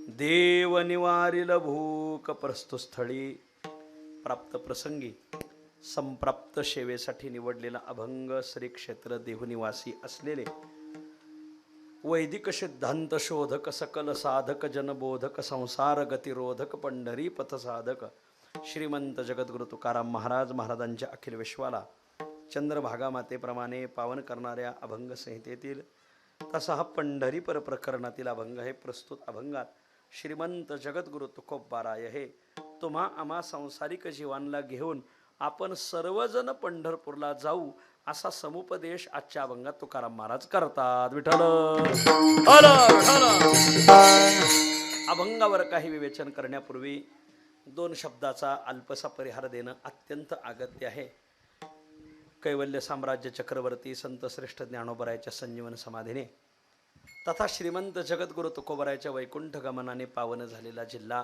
देव निवारिल भूक प्रस्तुस्थळी प्राप्त प्रसंगी संप्राप्त सेवेसाठी निवडलेला अभंग श्री क्षेत्र देहुनिवासी असलेले वैदिक सिद्धांत शोधक सकल साधक जनबोधक संसार गतिरोधक पंढरी पथसाधक श्रीमंत जगद्गुरु तुकाराम महाराजांच्या अखिल विश्वाला चंद्रभागा मातेप्रमाणे पावन करणाऱ्या अभंग संहितेतील तसा हा पंढरीपर प्रकरणातील अभंग आहे. प्रस्तुत अभंगात श्रीमंत जगद्गुरु तुकोबाराय हे तुम्हा आम्हा संसारिक जीवांना घेऊन आपण सर्वजण पंढरपूरला जाऊ असा समुपदेश आजच्या अभंगात तुकाराम महाराज करतात. विठ्ठल अभंगावर काही विवेचन करण्यापूर्वी दोन शब्दाचा अल्पसा परिहार देणं अत्यंत अगत्य आहे. कैवल्य साम्राज्य चक्रवर्ती संत श्रेष्ठ ज्ञानोबरायाच्या संजीवन समाधीने तथा श्रीमंत जगद्गुरु तुकोबारायाच्या वैकुंठ गमनाने पावन झालेला जिल्हा,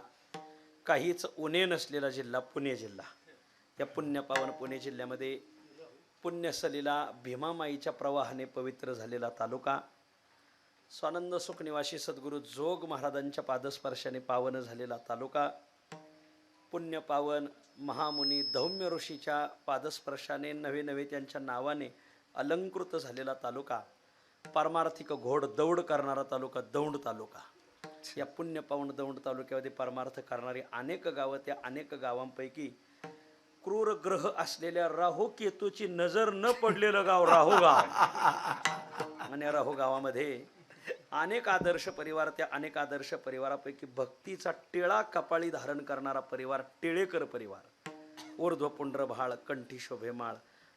काहीच उणे नसलेला जिल्हा पुणे जिल्हा. या पुण्यपावन पुणे जिल्ह्यामध्ये पुण्यसलीला भीमामाईच्या प्रवाहाने पवित्र झालेला तालुका, स्वानंद सुख निवासी सद्गुरु जोग महाराजांच्या पादस्पर्शाने पावन झालेला तालुका, पुण्यपावन महामुनी धौम्य ऋषीच्या पादस्पर्शाने नवे नवे त्यांच्या नावाने अलंकृत झालेला तालुका, पारमार्थिक घोड दौड करणारा तालुका दौंड तालुका. या पुण्यपावन दौंड तालुक्यामध्ये परमार्थ करणारी अनेक गावं, त्या अनेक गावांपैकी क्रूर ग्रह असलेल्या राहू केतूची नजर न पडलेलं गाव राहू गाव. आणि राहू गावामध्ये अनेक आदर्श परिवार, त्या अनेक आदर्श परिवारापैकी भक्तीचा टिळा कपाळी धारण करणारा परिवार टिळेकर परिवार, ऊर्ध्व पुंड्रभाळ कंठी शोभेमाळ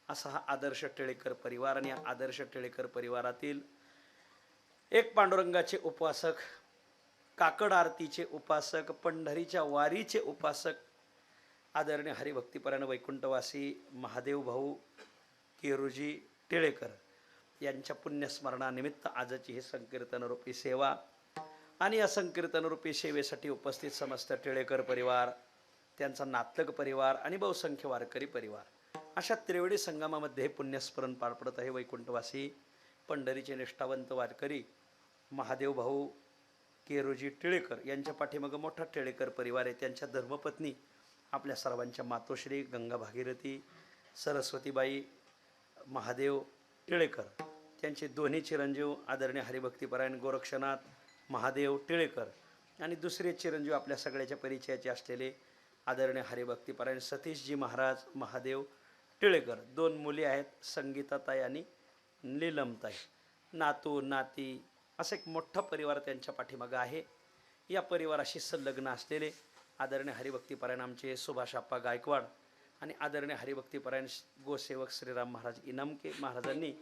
असा हा आदर्श टिळेकर परिवार. आणि या आदर्श टिळेकर परिवारातील एक पांडुरंगाचे उपासक, काकड आरतीचे उपासक, पंढरीच्या वारीचे उपासक आदरणीय हरिभक्तीपरायण वैकुंठवासी महादेव भाऊ केरुजी टिळेकर यांच्या पुण्यस्मरणानिमित्त आजची ही संकीर्तन रूपी सेवा. आणि या संकीर्तन रूपी सेवेसाठी उपस्थित समस्त टिळेकर परिवार, त्यांचा नातलग परिवार आणि बहुसंख्य वारकरी परिवार, अशा त्रिवेणी संगमामध्ये पुण्यस्मरण पार पडत आहे. वैकुंठवासी पंढरीचे निष्ठावंत वारकरी महादेव भाऊ केरुजी टिळेकर यांच्या पाठीमागं मोठा टिळेकर परिवार आहे. त्यांच्या धर्मपत्नी आपल्या सर्वांच्या मातोश्री गंगा भागीरथी सरस्वतीबाई महादेव टिळेकर, त्यांचे दोन्ही चिरंजीव आदरणीय हरिभक्तीपरायण गोरक्षनाथ महादेव टिळेकर, आणि दुसरे चिरंजीव आपल्या सगळ्याच्या परिचयाचे असलेले आदरणीय हरिभक्तीपरायण सतीशजी महाराज महादेव टिळेकर. दोन मुली आहेत, संगीताताई आणि नीलमताई. नातू नाती असा एक मोठा परिवार त्यांच्या पाठीमागं आहे. या परिवाराशी संलग्न असलेले आदरणीय हरिभक्तीपरायण आमचे सुभाषाप्पा गायकवाड आणि आदरणीय हरिभक्तीपरायण गोसेवक श्रीराम महाराज इनामके महाराजांनी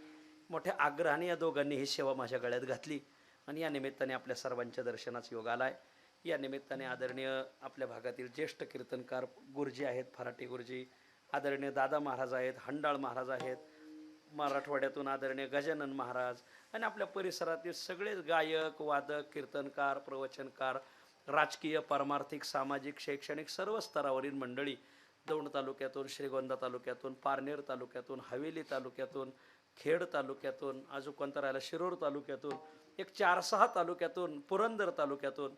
मोठ्या आग्रहाने या दोघांनी ही सेवा माझ्या गळ्यात घातली. आणि या निमित्ताने आपल्या सर्वांच्या दर्शनाचा योग आला आहे. या निमित्ताने आदरणीय आपल्या भागातील ज्येष्ठ कीर्तनकार गुरुजी आहेत, फराटे गुरुजी, आदरणीय दादा महाराज आहेत, हंडाळ महाराज आहेत, मराठवाड्यातून आदरणीय गजानन महाराज, आणि आपल्या परिसरातील सगळेच गायक वादक कीर्तनकार प्रवचनकार, राजकीय पारमार्थिक सामाजिक शैक्षणिक सर्व स्तरावरील मंडळी दौंड तालुक्यातून, श्रीगोंदा तालुक्यातून, पारनेर तालुक्यातून, हवेली तालुक्यातून, खेड तालुक्यातून, अजून कोणता राहिला शिरूर तालुक्यातून, एक 4-6 तालुक्यातून, पुरंदर तालुक्यातून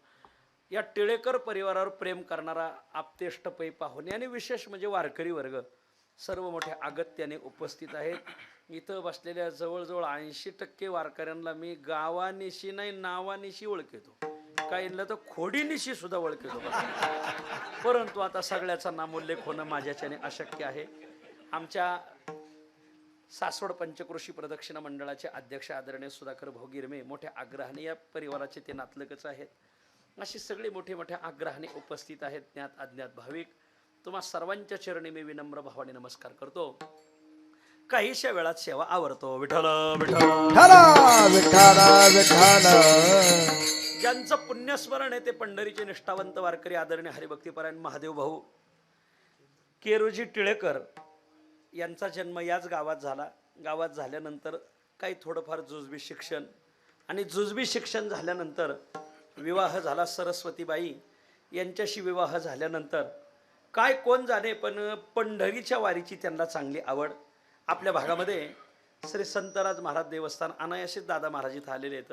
या टिळेकर परिवारावर प्रेम करणारा आप्तेष्ट पै पाहुणे आणि विशेष म्हणजे वारकरी वर्ग सर्व मोठ्या अगत्याने उपस्थित आहेत. इथं बसलेल्या जवळजवळ 80% वारकऱ्यांना मी गावानिशी नाही नावानिशी ओळखतो, काहींना तर खोडीनिशी सुद्धा ओळखतो. परंतु आता सगळ्याचा नामोल्लेख होणं माझ्याच्याने अशक्य आहे. आमच्या सासवड पंचकृषी प्रदक्षिणा मंडळाचे अध्यक्ष आदरणीय सुधाकर भाऊ गिरमे मोठ्या आग्रहाने, या परिवाराचे ते नातलगच आहेत, अशी सगळे मोठे मोठ्या आग्रहाने उपस्थित आहेत. ज्ञात अज्ञात भाविक तुम्हा सर्वांच्या चरणी मी विनम्र भावाने नमस्कार करतो. काहीशा वेळात सेवा आवरतो. विठ्ठल ज्यांचं पुण्यस्मरण आहे ते पंढरीचे निष्ठावंत वारकरी आदरणीय हरिभक्तीपरायण महादेव भाऊ केरुजी टिळेकर यांचा जन्म याच गावात झाला. गावात झाल्यानंतर काही थोडंफार जुजबी शिक्षण, आणि जुजबी शिक्षण झाल्यानंतर विवाह झाला. सरस्वतीबाई यांच्याशी विवाह झाल्यानंतर काय कोण जाणे, पण पंढरीच्या वारीची त्यांना चांगली आवड. आपल्या भागामध्ये श्री संतराज महाराज देवस्थान अनायासित दादा महाराज इथं आलेले आहेत.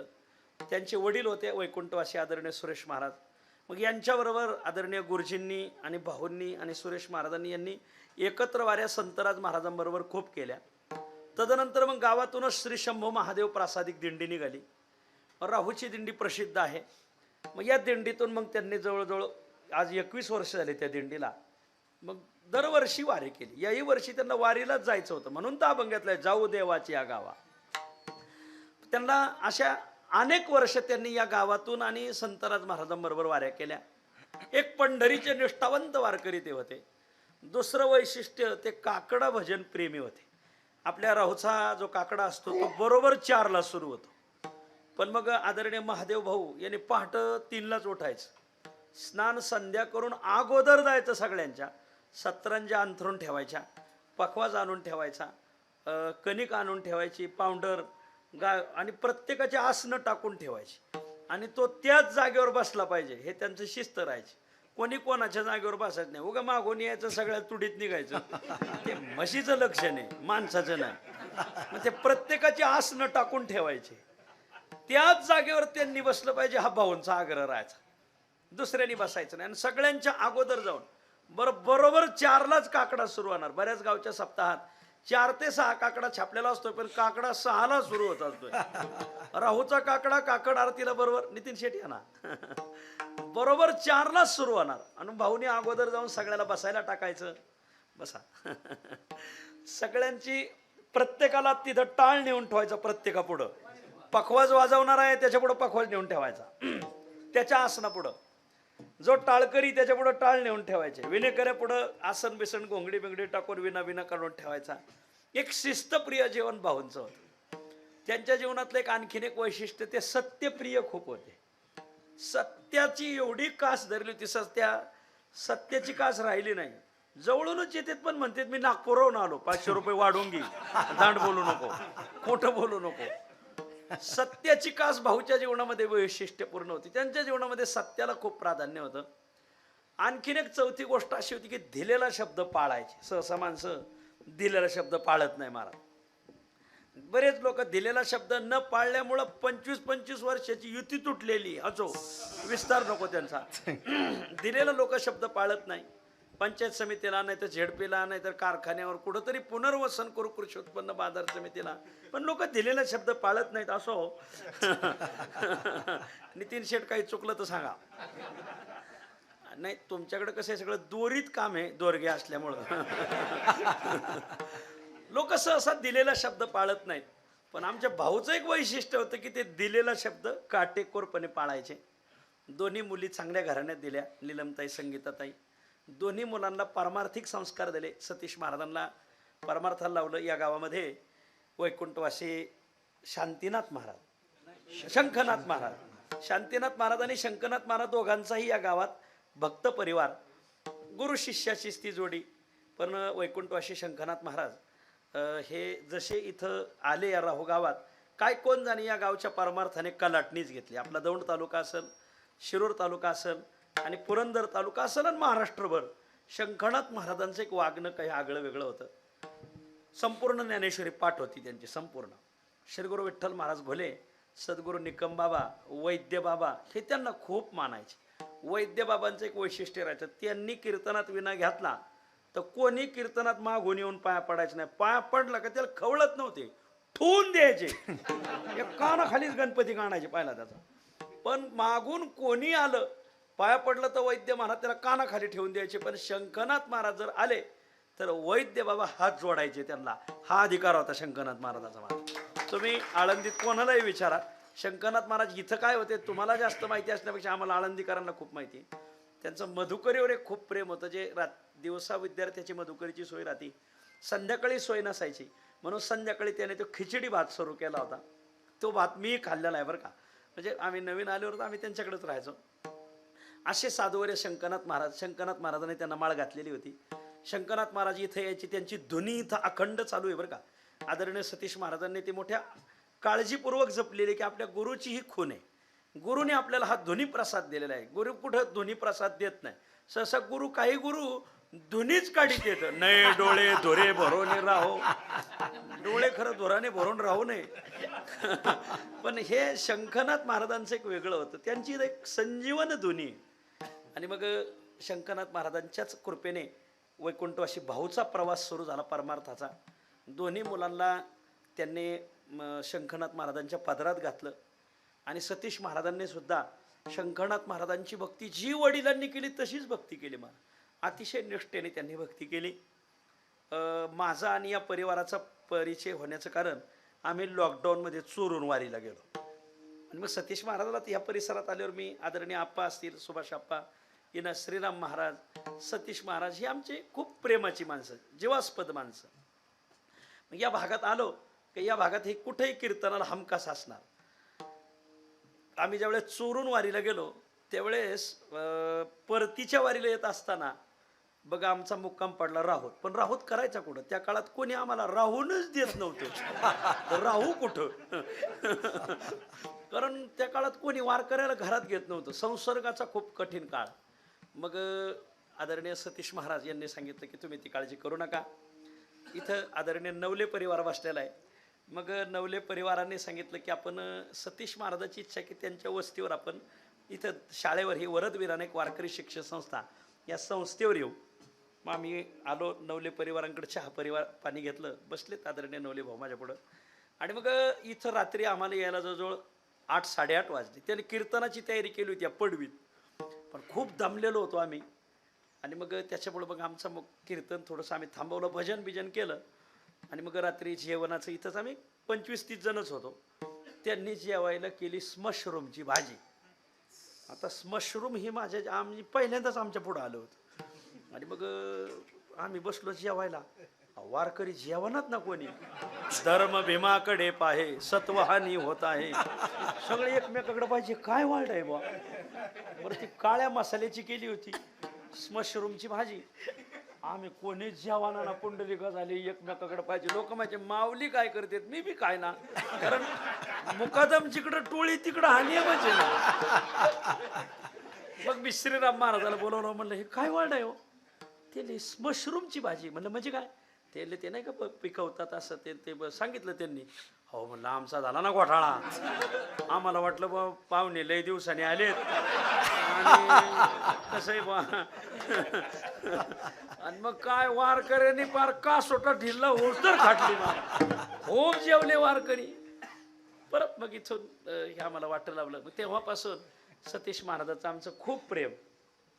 त्यांचे वडील होते वैकुंठवासी आदरणीय सुरेश महाराज. मग यांच्याबरोबर आदरणीय गुरुजींनी आणि भाऊंनी आणि सुरेश महाराजांनी यांनी एकत्र वाऱ्या संतराज महाराजांबरोबर खूप केल्या. तदनंतर मग गावातूनच श्री शंभू महादेव प्रासादिक दिंडी निघाली. राहूची दिंडी प्रसिद्ध आहे. मग या दिंडीतून मग त्यांनी जवळजवळ आज 21 वर्ष झाले त्या दिंडीला. मग दरवर्षी वारी केली. याही वर्षी त्यांना वारीलाच जायचं होतं, म्हणून तर अभंगातलं जाऊ देवाची या गावा. त्यांना अशा अनेक वर्ष त्यांनी या गावातून आणि संतराज महाराजांबरोबर वाऱ्या केल्या. एक पंढरीचे निष्ठावंत वारकरी ते होते. दुसरं वैशिष्ट्य, ते काकडा भजन प्रेमी होते. आपल्या राहूचा जो काकडा असतो तो बरोबर 4ला सुरू होतो. पण मग आदरणीय महादेव भाऊ यांनी पहाट 3लाच उठायचं, स्नान संध्या करून अगोदर जायचं. सगळ्यांच्या सतरंजा अंथरून ठेवायच्या, पखवाज आणून ठेवायचा, कणिक आणून ठेवायची, पावडर आणि प्रत्येकाची आसनं टाकून ठेवायची. आणि तो त्याच जागेवर बसला पाहिजे, हे त्यांचं शिस्त राहायची. कोणी कोणाच्या जागेवर बसायचं नाही. उगा मागून यायचं, सगळ्या तुडीत निघायचं. ते म्हशीचं लक्षण आहे, माणसाचं नाही. मग ते प्रत्येकाची आसनं टाकून ठेवायचे, त्याच जागेवर त्यांनी बसलं पाहिजे, हा भाऊंचा आग्रह राहायचा. दुसऱ्यांनी बसायचं नाही. आणि सगळ्यांच्या अगोदर जाऊन बरोबर 4लाच काकडा सुरू होणार. बऱ्याच गावच्या सप्ताहात 4 ते 6 काकडा छापलेला असतो, पण काकडा 6ला सुरू होत असतोय. राहूचा काकडा काकड आरतीला बरोबर नितीन शेट्टी ना बरोबर 4लाच सुरू होणार. आणि भाऊनी अगोदर जाऊन सगळ्याला बसायला टाकायचं. बसा. सगळ्यांची प्रत्येकाला तिथं टाळ नेऊन ठेवायचा. प्रत्येकापुढं पखवाज वाजवणार आहे त्याच्यापुढं पखवाज नेऊन ठेवायचा. त्याच्या आसनापुढं जो टाळकरी त्याच्यापुढं टाळ नेऊन ठेवायचे. विणेकऱ्यापुढं आसन बिसन घोंगडी बिंगडी टाकून विना काढून ठेवायचा. एक शिस्तप्रिय जीवन भाऊंचं होतं. त्यांच्या जीवनातलं एक आणखीन एक वैशिष्ट्य, ते सत्यप्रिय खूप होते. सत्याची एवढी कास धरली होती, सत्याची कास राहिली नाही. जवळूनच येतात पण म्हणतात मी नागपूरहून आलो, 500 रुपये वाढवून घे, दांड बोलू नको, खोटं बोलू नको. सत्याची कास भाऊच्या जीवनामध्ये वैशिष्ट्यपूर्ण होती. त्यांच्या जीवनामध्ये सत्याला खूप प्राधान्य होतं. आणखीन एक चौथी गोष्ट अशी होती की दिलेला शब्द पाळायचे. सहसा माणसं दिलेला शब्द पाळत नाही महाराज. बरेच लोक दिलेला शब्द न पाळल्यामुळं 25-25 वर्षाची युती तुटलेली. अजो विस्तार नको त्यांचा. दिलेला लोक शब्द पाळत नाही. पंचायत समितीला, नाही तर झेडपीला, नाही तर कारखान्यावर कुठंतरी पुनर्वसन करू कृषी उत्पन्न बाजार समितीला, पण लोक दिलेला शब्द पाळत नाहीत. असो. नितीन शेठ काही चुकलं तर सांगा. नाही, तुमच्याकडे कसं आहे, सगळं दोरीत काम आहे, दोरगे असल्यामुळं. लोक सहसा दिलेला शब्द पाळत नाहीत. पण आमच्या भाऊचं एक वैशिष्ट्य होतं की ते दिलेला शब्द काटेकोरपणे पाळायचे. दोन्ही मुली चांगल्या घराण्यात दिल्या, नीलमताई, संगीताताई. दोन्ही मुलांना पारमार्थिक संस्कार दिले. सतीश महाराजांना परमार्थाला लावलं. या गावामध्ये वैकुंठवासी शांतीनाथ महाराज, शंखनाथ महाराज, शांतीनाथ महाराज आणि शंखनाथ महाराज दोघांचाही या गावात भक्त परिवार, गुरु शिष्याचीच ती जोडी. पण वैकुंठवासी शंखनाथ महाराज हे जसे इथं आले या राहू गावात, काय कोण जाणे या गावच्या परमार्थाने कलाटणीच घेतली. आपला दौंड तालुका असेल, शिरूर तालुका असेल आणि पुरंदर तालुका असेल आणि महाराष्ट्रभर शंखनाथ महाराजांचं एक वागणं काही आगळं वेगळं होतं. संपूर्ण ज्ञानेश्वरी पाठ होती त्यांची संपूर्ण. श्री गुरु विठ्ठल महाराज घोले, सद्गुरू निकम बाबा, वैद्य बाबा हे त्यांना खूप मानायचे. वैद्य बाबांचं एक वैशिष्ट्य राहायचं, त्यांनी कीर्तनात विना घातला तर कोणी कीर्तनात मागून येऊन पाया पडायचं नाही. पाया पडला का त्याला खवळत नव्हते, ठेवून द्यायचे. या कानाखालीच गणपती काढायचे पाहिला त्याचा. पण मागून कोणी आलं, पाया पडलं तर वैद्य महाराज त्याला कानाखाली ठेवून द्यायचे. पण शंखनाथ महाराज जर आले तर वैद्य बाबा हात जोडायचे त्यांना. हा अधिकार होता शंखनाथ महाराजाचा. महाराज तुम्ही आळंदीत कोणालाही विचारा, शंखनाथ महाराज इथं काय होते तुम्हाला जास्त माहिती असण्यापेक्षा आम्हाला आळंदीकरांना खूप माहिती. त्यांचं मधुकरीवर एक खूप प्रेम होतं. जे दिवसा विद्यार्थ्याची मधुकरीची सोय राहते, संध्याकाळी सोय नसायची, म्हणून संध्याकाळी त्याने तो खिचडी भात सुरू केला होता. तो भात मी खाल्लेला आहे बरं का. म्हणजे आम्ही नवीन आल्यावर तर आम्ही त्यांच्याकडेच राहायचो. असे साधुवर्य शंखनाथ महाराज. शंखनाथ महाराजांनी त्यांना माळ घातलेली होती. शंखनाथ महाराज इथं यायची, त्यांची ध्वनी इथं अखंड चालू आहे बरं का. आदरणीय सतीश महाराजांनी ते मोठ्या काळजीपूर्वक जपलेले की आपल्या गुरुची ही खून आहे. गुरुने आपल्याला हा ध्वनी प्रसाद दिलेला आहे. गुरु कुठं ध्वनी प्रसाद देत नाही. सहसा काही गुरु ध्वनीच काढीत येतं. नाही डोळे धोरे भरून राहो, डोळे खरं धोराने भरून राहू नये. पण हे शंखनाथ महाराजांचं एक वेगळं होतं. त्यांची एक संजीवन ध्वनी. आणि मग शंकरनाथ महाराजांच्याच कृपेने वैकुंठवासी भाऊचा प्रवास सुरू झाला परमार्थाचा. दोन्ही मुलांना त्यांनी शंकरनाथ महाराजांच्या पदरात घातलं आणि सतीश महाराजांनी सुद्धा शंकरनाथ महाराजांची भक्ती जी वडिलांनी केली तशीच भक्ती केली. मला अतिशय निष्ठेने त्यांनी भक्ती केली. माझा आणि या परिवाराचा परिचय होण्याचं कारण आम्ही लॉकडाऊनमध्ये चोरून वारीला गेलो आणि मग सतीश महाराजाला या परिसरात आल्यावर मी आदरणीय आप्पा असतील, सुभाष आप्पा, इना श्रीराम महाराज, सतीश महाराज, ही आमचे खूप प्रेमाची माणसं, जीवास्पद माणसं. मग या भागात आलो की या भागात हे कुठेही कीर्तनाला हमखास असणार. आम्ही ज्यावेळेस चोरून वारीला गेलो त्यावेळेस परतीच्या वारीला येत असताना बघा आमचा मुक्काम पडला राहूत. पण राहूत करायचा कुठं? त्या काळात कोणी आम्हाला राहूनच देत नव्हतं. राहू कुठं? कारण त्या काळात कोणी वारकऱ्याला घरात घेत नव्हतं. संसर्गाचा खूप कठीण काळ. मग आदरणीय सतीश महाराज यांनी सांगितलं की तुम्ही ती काळजी करू नका. इथं आदरणीय नवले परिवार बसलेला आहे. मग नवले परिवाराने सांगितलं की आपण सतीश महाराजाची इच्छा की त्यांच्या वस्तीवर आपण इथं शाळेवर ही वरदवीराने एक वारकरी शिक्षण संस्था या संस्थेवर येऊ. मग आम्ही आलो. नवले परिवारांकडे चहा परिवार पाणी घेतलं, बसलेत आदरणीय नवले भाऊ माझ्या पुढं. आणि मग इथं रात्री आम्हाला यायला जवळजवळ 8-8:30 वाजले. त्याने कीर्तनाची तयारी केली होती या पडवीत, पण खूप दमलेलो होतो आम्ही. आणि मग त्याच्यामुळं मग आमचं मग कीर्तन थोडंसं आम्ही थांबवलं, भजन बिजन केलं. आणि मग रात्री जेवणाचं इथंच आम्ही 25-30 जणच होतो. त्यांनी जेवायला केली मशरूमची भाजी. आता मशरूम ही आम्ही पहिल्यांदाच आमच्या पुढं आलो होतो. आणि मग आम्ही बसलो जेवायला. वारकरी जेवणात ना कोणी धर्म भीमाकडे पाहे सत्वहानी होत आहे. सगळे एकमेकाकडे पाहिजे. काय वाढ आहे बा? बरं ती काळ्या मसाल्याची केली होती मशरूमची भाजी. आम्ही कोणी जेवणाला पुंडलिका झाली, एकमेकाकडे पाहिजे. लोक माझे माऊली काय करतात, मी बी काय ना, कारण मुकादम जिकडं टोळी तिकडं हानी म्हणजे ना. मग मी श्रीराम महाराजाला बोलवलं, म्हणलं हे काय वाढ आहे हो? ते मशरूमची भाजी. म्हणलं म्हणजे काय? ते नाही का पिकवतात असं ते सांगितलं त्यांनी. हो म्हणलं आमचा झाला ना घोटाळा. आम्हाला वाटलं बा पाहुणे लय दिवसांनी आलेत आणि कसंही बा. आणि मग काय वारकऱ्यांनी पार कासोटा ढिल्ला होतर खाटली. खूप जेवले वारकरी. परत मग इथून हे आम्हाला वाटलं लागलं. मग तेव्हापासून सतीश महाराजाचं आमचं खूप प्रेम.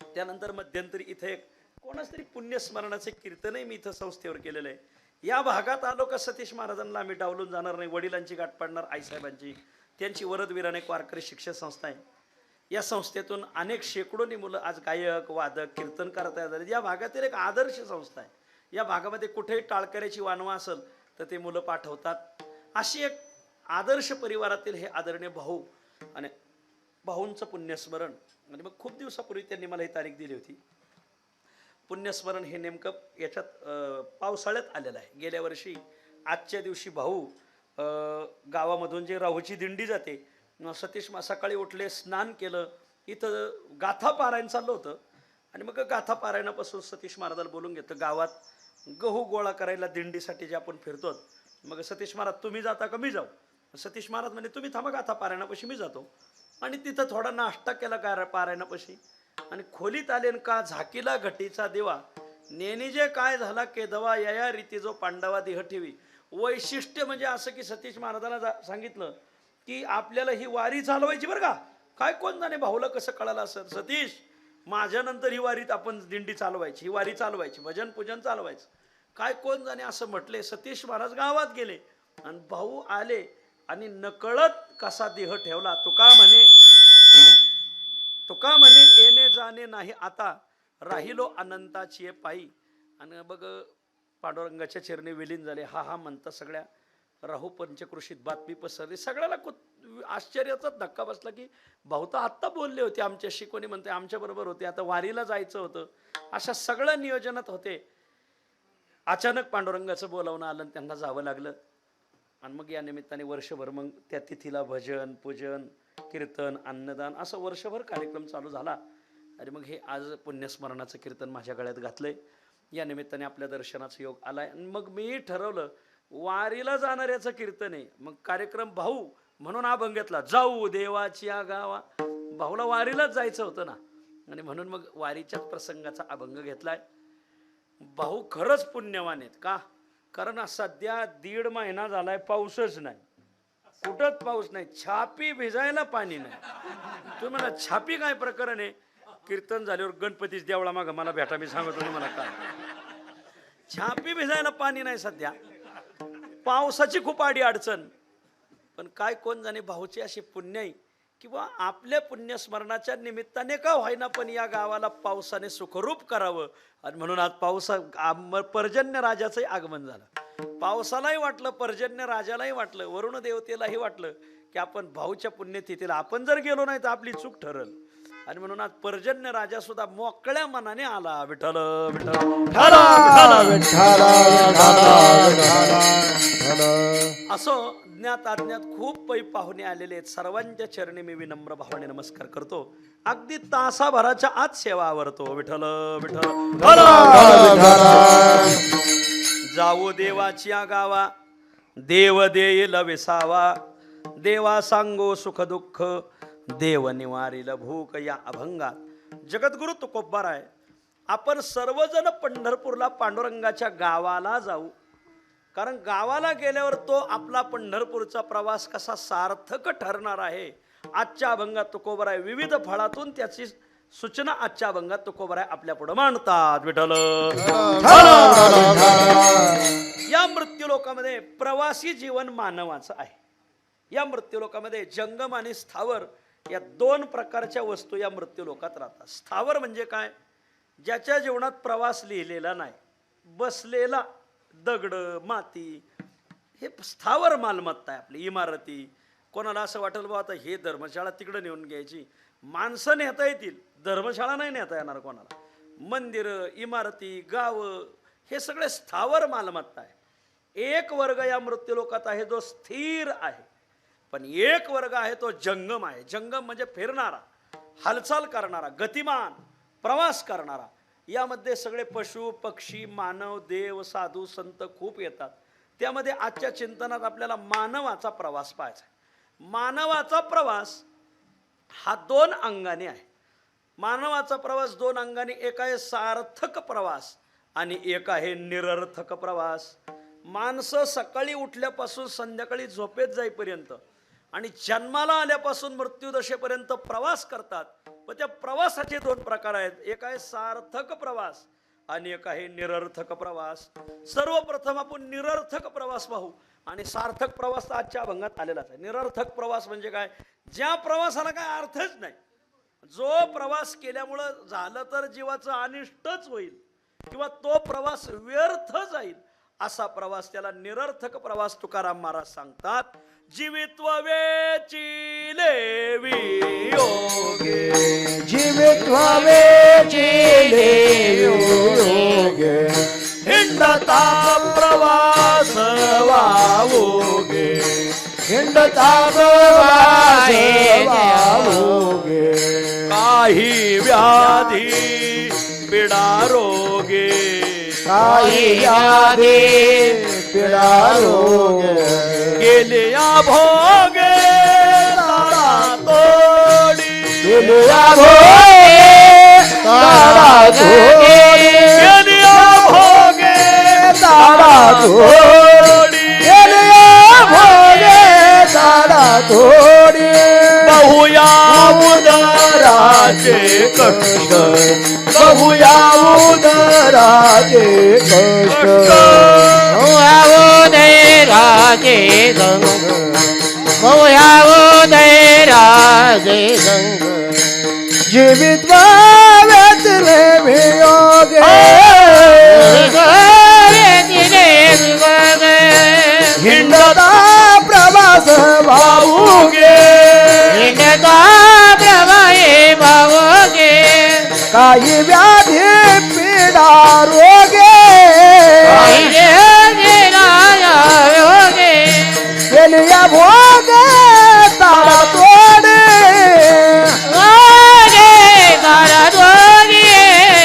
त्यानंतर मध्यंतरी इथे एक कोणाच तरी पुण्यस्मरणाचे कीर्तनही मी इथं संस्थेवर केलेलं आहे. या भागात आलो का सतीश महाराजांना आम्ही डावलून जाणार नाही. वडिलांची गाठ पडणार, आईसाहेबांची. त्यांची वरदवीराने एक वारकरी शिक्षण संस्था आहे. या संस्थेतून अनेक शेकडोनी मुलं आज गायक, वादक, कीर्तनकार तयार झाले. या भागातील एक आदर्श संस्था आहे. या भागामध्ये कुठेही टाळकऱ्याची वानवा असेल तर ते मुलं पाठवतात. अशी एक आदर्श परिवारातील हे आदरणीय भाऊ आणि भाऊंचं पुण्यस्मरण. आणि मग खूप दिवसापूर्वी त्यांनी मला ही तारीख दिली होती. पुण्यस्मरण हे नेमकं याच्यात पावसाळ्यात आलेलं आहे. गेल्या वर्षी आजच्या दिवशी भाऊ गावामधून जे राहूची दिंडी जाते, सतीश सकाळी उठले, स्नान केलं, इथं गाथा पारायण चाललं होतं. आणि मग गाथा पारायणापासून सतीश महाराजाला बोलून घेतलं. गावात गहू गोळा करायला दिंडीसाठी जे आपण फिरतो. मग सतीश महाराज तुम्ही जाता का मी जाऊ? सतीश महाराज म्हणजे तुम्ही थांबा गाथा पारायणापाशी मी जातो. आणि तिथं थोडा नाश्ता केला का पारायणापाशी. आणि खोलीत आले का झाकीला घटीचा देवा नेनी जे काय झाला केदवा या रीती जो पांडवा देह ठेवी. वैशिष्ट्य म्हणजे असं की सतीश महाराजांना सांगितलं की आपल्याला ही वारी चालवायची बरं का. काय कोण जाणे भाऊला कसं कळालं असं. सतीश माझ्यानंतर ही वारीत आपण दिंडी चालवायची, ही वारी चालवायची, भजन पूजन चालवायचं. काय कोण जाणे असं म्हटले. सतीश महाराज गावात गेले आणि भाऊ आले आणि नकळत कसा देह ठेवला. तुका म्हणे येणे जाणे नाही आता राहिलो अनंताची पायी. आणि बघ पांडुरंगाच्या चरणी विलीन झाले. हा म्हणता सगळ्या राहू पंचकृषीत बातमी पसरली. सगळ्याला आश्चर्याचा धक्का बसला की भाऊ तर आत्ता बोलले होते आमच्याशी, कोणी म्हणते आमच्या बरोबर होते, आता वारीला जायचं होतं. अशा सगळं नियोजनात होते. अचानक पांडुरंगाचं बोलावणं आलं आणि त्यांना जावं लागलं. आणि मग या निमित्ताने वर्षभर मग त्या तिथीला भजन पूजन कीर्तन अन्नदान असं वर्षभर कार्यक्रम चालू झाला. आणि मग हे आज पुण्यस्मरणाचं कीर्तन माझ्या गळ्यात घातलंय. या निमित्ताने आपल्या दर्शनाचा योग आलाय. आणि मग मी ठरवलं वारीला जाणाऱ्याचं कीर्तन आहे. मग कार्यक्रम भाऊ म्हणून अभंग घेतला, जाऊ देवाची गावा. भाऊला वारीलाच जायचं होतं ना. आणि म्हणून मग वारीच्याच प्रसंगाचा अभंग घेतलाय. भाऊ खरंच पुण्यवान आहेत का? कारण सध्या 1.5 महिना झालाय पाऊसच नाही, कुठंच पाऊस नाही, छापी भिजायला पाणी नाही. तुम्ही मला छापी काय प्रकरण आहे? कीर्तन झाल्यावर गणपतीच देवळा माग मला भेटा, मी सांगतो तुम्हाला काय. छापी भिजायला पाणी नाही सध्या, पावसाची खूप आडी अडचण. पण काय कोण जाणे भाऊची अशी पुण्य आहे किंवा आपल्या पुण्यस्मरणाच्या निमित्ताने का व्हायना पण या गावाला पावसाने सुखरूप करावं. आणि म्हणून आज पर्जन्य राजाचंही आगमन झालं. पावसालाही वाटलं, पर्जन्य राजालाही वाटलं, वरुण देवतेलाही वाटलं की आपण भाऊच्या पुण्यतिथीला आपण जर गेलो नाही तर आपली चूक ठरल. आणि म्हणून आज पर्जन्य राजा सुद्धा मोकळ्या मनाने आला. विठ्ठल असो ज्ञात अज्ञात खूप पै पाहुणे आलेले आहेत. सर्वांच्या चरणी मी विनम्र भावाने नमस्कार करतो. अगदी तासाभराच्या आत सेवा आवरतो. विठ्ठल जाऊ देवाच्या गावा, देव देईल विसावा, देवा सांगो सुख दुःख, देव निवारील भूक. या अभंगात जगद्गुरु तुकोबाराय आपण सर्वजण पंढरपूरला पांडुरंगाच्या गावाला जाऊ. कारण गावाला गेल्यावर तो आपला पंढरपूरचा प्रवास कसा सार्थक ठरणार आहे आजच्या अभंगात तुकोबाराय विविध फळातून त्याची सूचना आजच्या अभंगात तुकोबाराय आपल्या पुढे मांडतात. विठ्ठल या मृत्यूलोकामध्ये प्रवासी जीवन मानवाचं आहे. या मृत्यूलोकामध्ये जंगम आणि स्थावर या 2 प्रकारच्या वस्तू या मृत्यूलोकात राहतात. स्थावर म्हणजे काय? ज्याच्या जीवनात प्रवास लिहिलेला नाही, बसलेला दगड माती, हे स्थावर मालमत्ता आहे आपली. इमारती, कोणाला असं वाटेल बा आता हे धर्मशाळा तिकडे नेऊन घ्यायची, माणसं नेता येतील, धर्मशाळा नाही नेता येणार कोणाला. मंदिरं, इमारती, गावं हे सगळे स्थावर मालमत्ता आहे. एक वर्ग या मृत्यूलोकात आहे जो स्थिर आहे, पण एक वर्ग आहे तो जंगम आहे. जंगम म्हणजे फिरणारा, हालचाल करणारा, गतिमान प्रवास करणारा. यामध्ये सगळे पशु पक्षी मानव देव साधू संत खूप येतात. त्यामध्ये आजच्या चिंतनात आपल्याला मानवाचा प्रवास पाहायचा आहे. मानवाचा प्रवास हा 2 अंगाने आहे. मानवाचा प्रवास 2 अंगाने, एक आहे सार्थक प्रवास आणि एक आहे निरर्थक प्रवास. माणसं सकाळी उठल्यापासून संध्याकाळी झोपेत जाईपर्यंत आणि जन्माला आल्यापासून मृत्यूदशेपर्यंत प्रवास करतात. पण त्या प्रवासाचे 2 प्रकार आहेत. एक आहे सार्थक प्रवास आणि एक आहे निरर्थक प्रवास. सर्वप्रथम आपण निरर्थक प्रवास पाहू आणि सार्थक प्रवास आजच्या अभंगात आलेलाच आहे. निरर्थक प्रवास म्हणजे काय? ज्या प्रवासाला काय अर्थच नाही, जो प्रवास केल्यामुळं झालं तर जीवाचं अनिष्टच होईल किंवा तो प्रवास व्यर्थ जाईल, असा प्रवास, त्याला निरर्थक प्रवास तुकाराम महाराज सांगतात. जीवित्व वेचिले वियोगे, जीवित्व वेचिले वियोगे, हिंडता प्रवास वावोगे, हिंडता प्रवास वावोगे, काही व्याधी पिडा रोगे, काही व्याधी पिडा रोगे, गेले या भोगे तारा तोडी, गेले या भोगे तारा तोडी, गेले या भोगे तारा तोडी, गेले या भोगे तारा तोडी. बहुया उदराचे कष्ट, बहुया उदराचे कष्ट, राजे गंग, बहुया उदय राजे गंग, जीवित्व वेचले वियोगे, हिंडता प्रवास वावोगे, हिंडता प्रवाहे भावोगे, काही व्याधी पीडा रोगे, गेलिया भोगे तारा तोडे, तारा तोडे,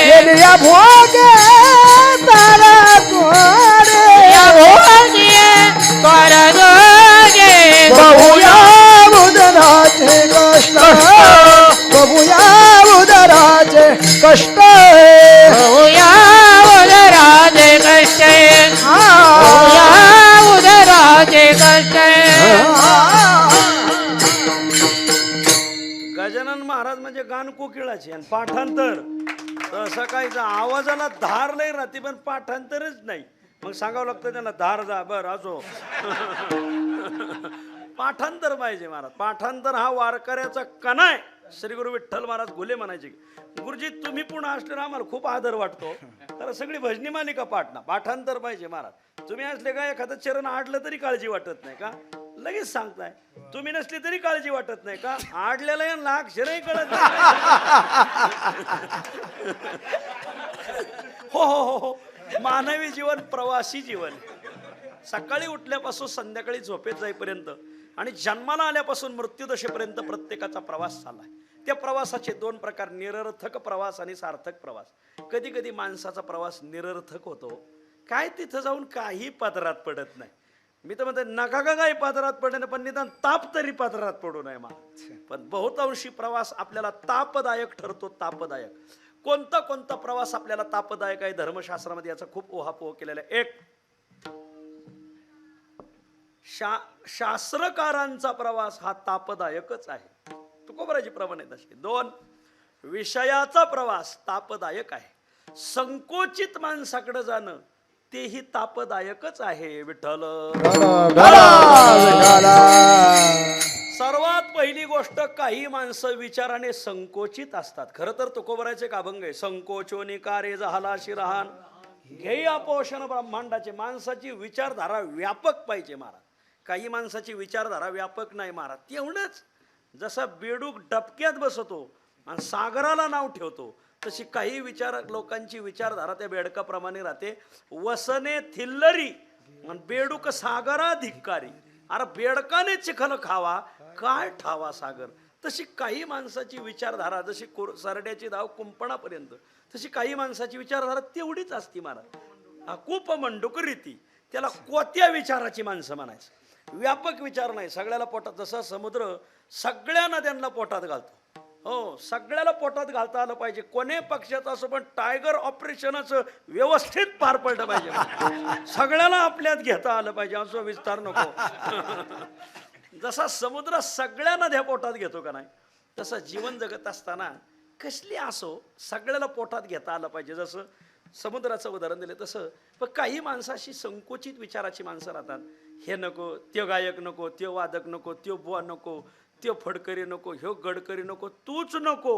गेलिया भोगे तारा तोडे, तारा तोडे. बहुया उदराचे कष्ट, बहुया उदराचे कष्ट होऊया उदराचे कष्ट होऊया उदराचे कष्ट गजानन महाराज म्हणजे गान कोकिळाचे आणि पाठांतर तसं काही आवाजाला धार नाही राहते पण पाठांतरच नाही. मग सांगावं लागतं त्यांना धार जा बर असो. पाठांतर पाहिजे महाराज. पाठांतर हा वारकऱ्याचा कणा आहे. श्री गुरु विठ्ठल महाराज घुले म्हणायचे गुरुजी तुम्ही पुन्हा असले आम्हाला खूप आदर वाटतो तर सगळी भजनी मालिका पाठना पाठांतर पाहिजे महाराज. तुम्ही असले का एखादं चरण आडलं तरी काळजी वाटत नाही का लगेच सांगताय. तुम्ही नसली तरी काळजी वाटत नाही का आडल्याला या अक्षरही कळत नाही. हो हो हो हो मानवी जीवन प्रवासी जीवन. सकाळी उठल्यापासून संध्याकाळी झोपेत जाईपर्यंत आणि जन्माला आल्यापासून मृत्यूदशेपर्यंत प्रत्येकाचा प्रवास चाललाय. त्या प्रवासाचे दोन प्रकार निरर्थक प्रवास आणि सार्थक प्रवास. कधी कधी माणसाचा प्रवास निरर्थक होतो. काय तिथं जाऊन काही पदरात पडत नाही. मी तर म्हणते नका का काही पदरात पडे पण निदान ताप तरी पदरात पडू नये मा. पण बहुतांशी प्रवास आपल्याला तापदायक ठरतो. तापदायक कोणता कोणता प्रवास आपल्याला तापदायक आहे धर्मशास्त्रामध्ये याचा खूप ओहापोह केलेला आहे. एक शास्त्रकारांचा प्रवास हा तापदायकच आहे. तुकोबराजी प्रमाणे तशी. दोन विषयाचा प्रवास तापदायक आहे. संकोचित माणसाकडे जाणं तेही तापदायकच आहे. विठ्ठल सर्वात पहिली गोष्ट काही माणसं विचाराने संकोचित असतात. खरं तर तुकोबराचे एक अभंग आहे संकोचोनी कार्य झाला शिरहान घेई अपोषण ब्रह्मांडाचे. माणसाची विचारधारा व्यापक पाहिजे महाराज. काही माणसाची विचारधारा व्यापक नाही महाराज. तेवढंच जसा बेडूक डबक्यात बसतो आणि सागराला नाव ठेवतो तशी काही लोकांची विचारधारा त्या बेडकाप्रमाणे राहते. वसने थिल्लरी आणि बेडूक सागरा धिक्कारी. अरे बेडकाने चिखल खावा काय ठावा सागर. तशी काही माणसाची विचारधारा जशी सरड्याची धाव कुंपणापर्यंत तशी काही माणसाची विचारधारा तेवढीच असती महाराज. खूप मंडूक रीती त्याला कोत्या विचाराची माणसं म्हणायचं. व्यापक विचार नाही. सगळ्याला पोटात जसा समुद्र सगळ्या नद्यांना पोटात घालतो. हो सगळ्याला पोटात घालता आलं पाहिजे. कोणे पक्षाचं असं पण टायगर ऑपरेशनचं व्यवस्थित पार पडलं पाहिजे. सगळ्याला आपल्यात घेता आलं पाहिजे. असं विस्तार नको. जसा समुद्र सगळ्या नद्या पोटात घेतो का नाही तसं जीवन जगत असताना कसली असो सगळ्याला पोटात घेता आलं पाहिजे. जसं समुद्राचं उदाहरण दिलं तसं. पण काही माणसाशी संकुचित विचाराची माणसं राहतात. हे नको त्यो गायक नको त्यो वादक नको त्यो बुवा नको त्यो फडकरी नको ह्यो गडकरी नको तूच नको.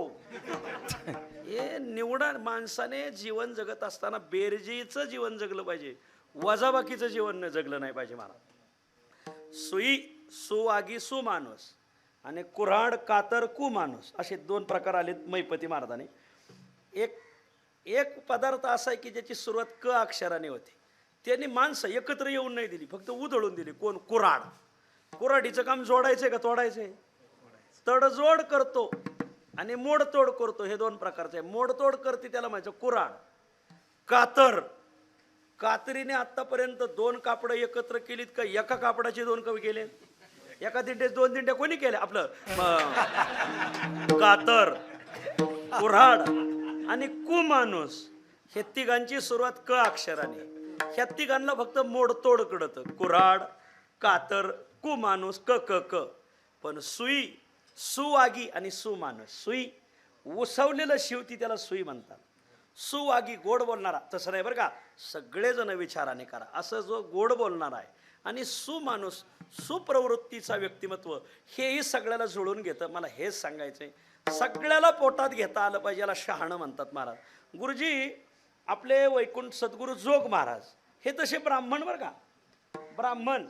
हे निवडा. माणसाने जीवन जगत असताना बेरजेचं जीवन जगलं पाहिजे. वजाबाकीचं जीवन न जगलं नाही पाहिजे महाराज. सुई सुवागी सुमाणूस आणि कुऱ्हाड कातर कुमाणूस असे दोन प्रकार आलेत मैपती महाराजाने. एक पदार्थ असा आहे की ज्याची सुरुवात क अक्षराने होती. त्यांनी माणसं एकत्र येऊन नाही दिली फक्त उधळून दिली. कोण? कुऱ्हाड. कुऱ्हाडीचं काम जोडायचंय का तोडायचंय? तडजोड करतो आणि मोडतोड करतो. हे दोन प्रकारचे. मोडतोड करते त्याला म्हणायचं कुऱ्हाड. कातर कातरीने आतापर्यंत दोन कापडं एकत्र केलीत का एका कापडाचे दोन कवी केले? एका दिंड्यात दोन दिंड्या कोणी केल्या? आपलं कातर कुऱ्हाड आणि कुमाणूस. हे तिघांची सुरुवात क अक्षराने. ह्या तिघांना फक्त मोडतोड कळत. कुऱ्हाड कातर कुमाणूस क क क. पण सुई सुवागी आणि सुमाणूस. सुई उसवलेलं शिवती त्याला सुई म्हणतात. सुवागी गोड बोलणारा तसं नाही बरं का. सगळेजण विचाराने करा असं जो गोड बोलणार आहे. आणि सुमाणूस सुप्रवृत्तीचा व्यक्तिमत्व हेही सगळ्याला जुळून घेतं. मला हेच सांगायचंय सगळ्याला पोटात घेता आलं पाहिजे. याला शहाणं म्हणतात महाराज. गुरुजी आपले वैकुंठ सद्गुरू जोग महाराज हे तसे ब्राह्मण बरं का. ब्राह्मण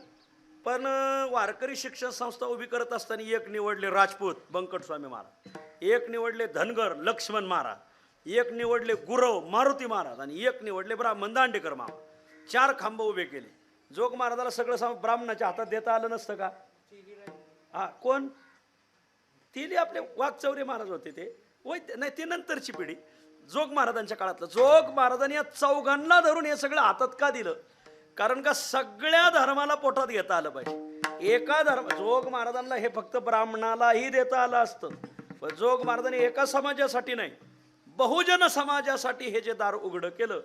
पण वारकरी शिक्षण संस्था उभी करत असताना एक निवडले राजपूत बंकट स्वामी महाराज, एक निवडले धनगर लक्ष्मण महाराज, एक निवडले गुरव मारुती महाराज आणि एक निवडले ब्राह्मण दांडेकर मामा. 4 खांब उभे केले. जोग महाराजाला सगळं ब्राह्मणाच्या हातात देता आलं नसतं का? हा कोण? तिले आपले वाघचौरे महाराज होते ते. नाही ते नंतरची पिढी. जोग महाराजांच्या काळातलं. जोग महाराजांनी या चौघांना धरून हे सगळं हातात का दिलं? कारण का सगळ्या धर्माला पोटात घेता आलं पाहिजे. एका धर्म जोग महाराजांना हे फक्त ब्राह्मणालाही देता आलं असतं पण जोग महाराजांनी एका समाजासाठी नाही बहुजन समाजासाठी हे जे दार उघडं केलं,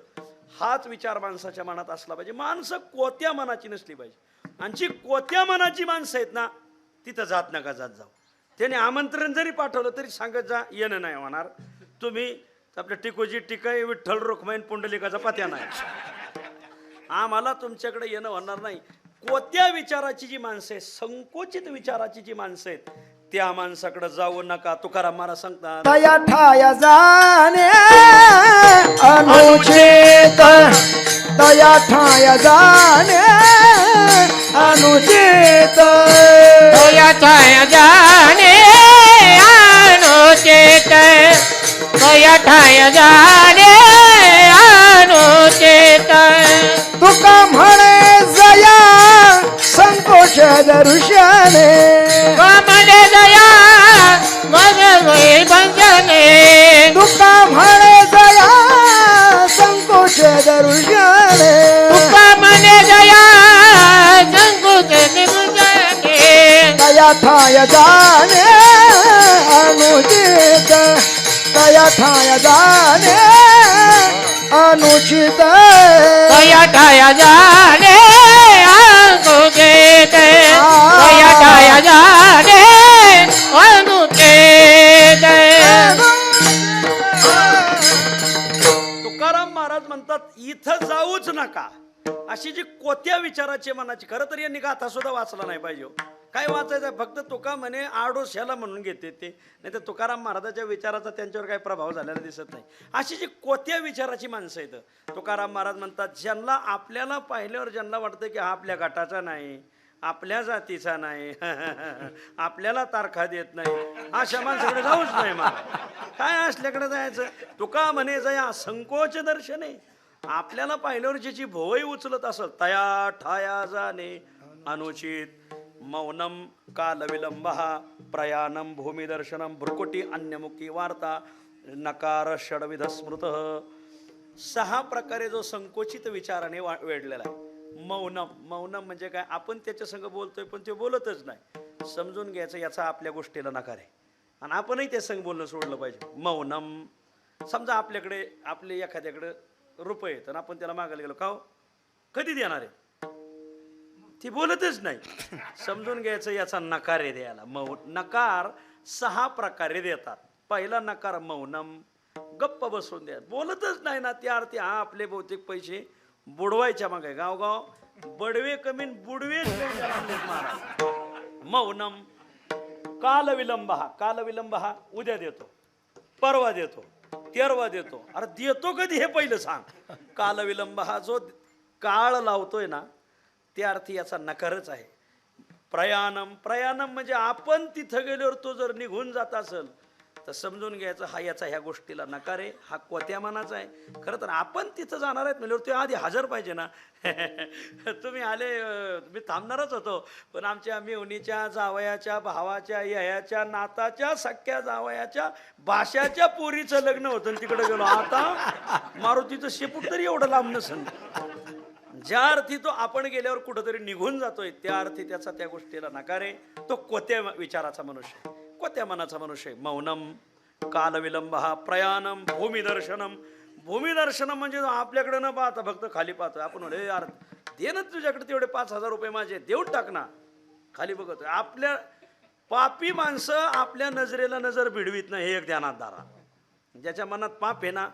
हाच विचार माणसाच्या मनात असला पाहिजे. माणसं कोत्या मनाची नसली पाहिजे. आणि जी कोत्या मनाची माणसं आहेत ना, तिथं जात नका जात जाऊ. त्याने आमंत्रण जरी पाठवलं तरी सांगत जा, येणं नाही होणार. तुम्ही आपल्या टिकोजी टिकाई विठ्ठल रुक्माईन पुंडलिकाचा पत्या नाही, आम्हाला तुमच्याकडे येणं होणार नाही. कोत्या विचाराची जी माणसं आहेत, संकोचित विचाराची जी माणसं आहेत, त्या माणसाकडे जाऊ नका. तुकाराम महाराज सांगतात, तया ठाया जाणे अनुचित, तया ठाया जाणे अनुचित, तया जाणे अनुचित, तया जाणे अनुचित. तुका म्हणे जया संकोच दर्शने, म्हणे दया मग बंधने, तुका म्हणे जया संकोच दर्शने, म्हणे दया संकुच निबंधने. तया ठाय जाणे अनुचित, तया ठाय जाणे अनुचित, तया जाणे अनुचित, तया जाणे अनुचित. तुकाराम महाराज म्हणतात, इथं जाऊच नका. अशी जी कोत्या विचाराची मनाची, खरं तर यांनी गाथा सुद्धा वाचला नाही पाहिजे. काय वाचायचं, फक्त तुका म्हणे आडोस ह्याला म्हणून घेते ते, नाही तर तुकाराम महाराजाच्या विचाराचा त्यांच्यावर काही प्रभाव झालेला दिसत नाही. अशी जी कोत्या विचाराची माणसं आहेत, तुकाराम महाराज म्हणतात, ज्यांना आपल्याला पाहिल्यावर ज्यांना वाटतं की हा आपल्या गटाचा नाही, आपल्या जातीचा नाही, आपल्याला तारखा देत नाही, अशा माणसाकडे जाऊच नाही. मला काय असल्याकडे जायचं. तुका म्हणे जया संकोच दर्शने, आपल्याला पाहिल्यावर ज्याची भोवई उचलत असेल, तया ठाया जाणे अनुचित. मौनम कालविलंब प्रयाणम भूमिदर्शनम भ्रुकुटी अन्यमुखी वार्ता नकार षडविध स्मृत. 6 प्रकारे जो संकोचित विचाराने वेढलेला आहे. मौनम, मौनम म्हणजे काय, आपण त्याच्या संग बोलतोय पण ते बोलतच नाही, समजून घ्यायचं याचा आपल्या गोष्टीला नकार आहे आणि आपणही त्या संग बोलणं सोडलं पाहिजे. मौनम, समजा आपल्याकडे आपले एखाद्याकडे रुपये आहेत आणि आपण त्याला मागायला गेलो, का हो कधी देणार आहे, ती बोलतच नाही, समजून घ्यायचं याचा नकार आहे द्यायला. नकार 6 प्रकारे देतात. पहिला नकार मौनम, गप्प बसून द्या, बोलतच नाही ना, त्या अर्थी हा आपले बहुतेक पैसे बुडवायच्या मागे, गावगाव बडवे कमी बुडवे. मौनम. कालविलंब, कालविलंब हा उद्या देतो, परवा देतो, तेरवा देतो. अरे देतो कधी हे पहिलं सांग. कालविलंब हा जो काळ लावतोय ना, त्या अर्थी याचा नकारच आहे. प्रयाणम, प्रयाणम म्हणजे आपण तिथं गेल्यावर तो जर निघून जात असेल तर समजून घ्यायचं हा याचा ह्या गोष्टीला नकार आहे, हा कोत्या मनाचा आहे. खरं तर आपण तिथं जाणार आहेत म्हणल्यावर ते आधी हजर पाहिजे ना. तुम्ही आले, मी थांबणारच होतो, पण आमच्या मेवणीच्या जावयाच्या भावाच्या याच्या नाताच्या सख्या जावयाच्या भाषाच्या पोरीचं लग्न होतं तिकडे गेलो. आता मारुतीचं शेपूट तरी एवढं लांब नसेल. ज्या अर्थी तो आपण गेल्यावर कुठंतरी निघून जातोय, त्या अर्थी त्याचा त्या गोष्टीला नकार आहे. तो कोत्या विचाराचा मनुष्य आहे, कोत्या मनाचा मनुष्य आहे. मौनम कालविलंब प्रयाणम भूमिदर्शनम. भूमिदर्शनम म्हणजे आपल्याकडे न पाहता फक्त खाली पाहतोय. आपण म्हणतो यार दे ना, तुझ्याकडे तेवढे 5,000 रुपये माझे देऊन टाक ना, खाली बघतोय. आपल्या पापी माणसं आपल्या नजरेला नजर भिडवीत नाही, हे एक ध्यानात धरा. ज्याच्या मनात पाप आहे ना,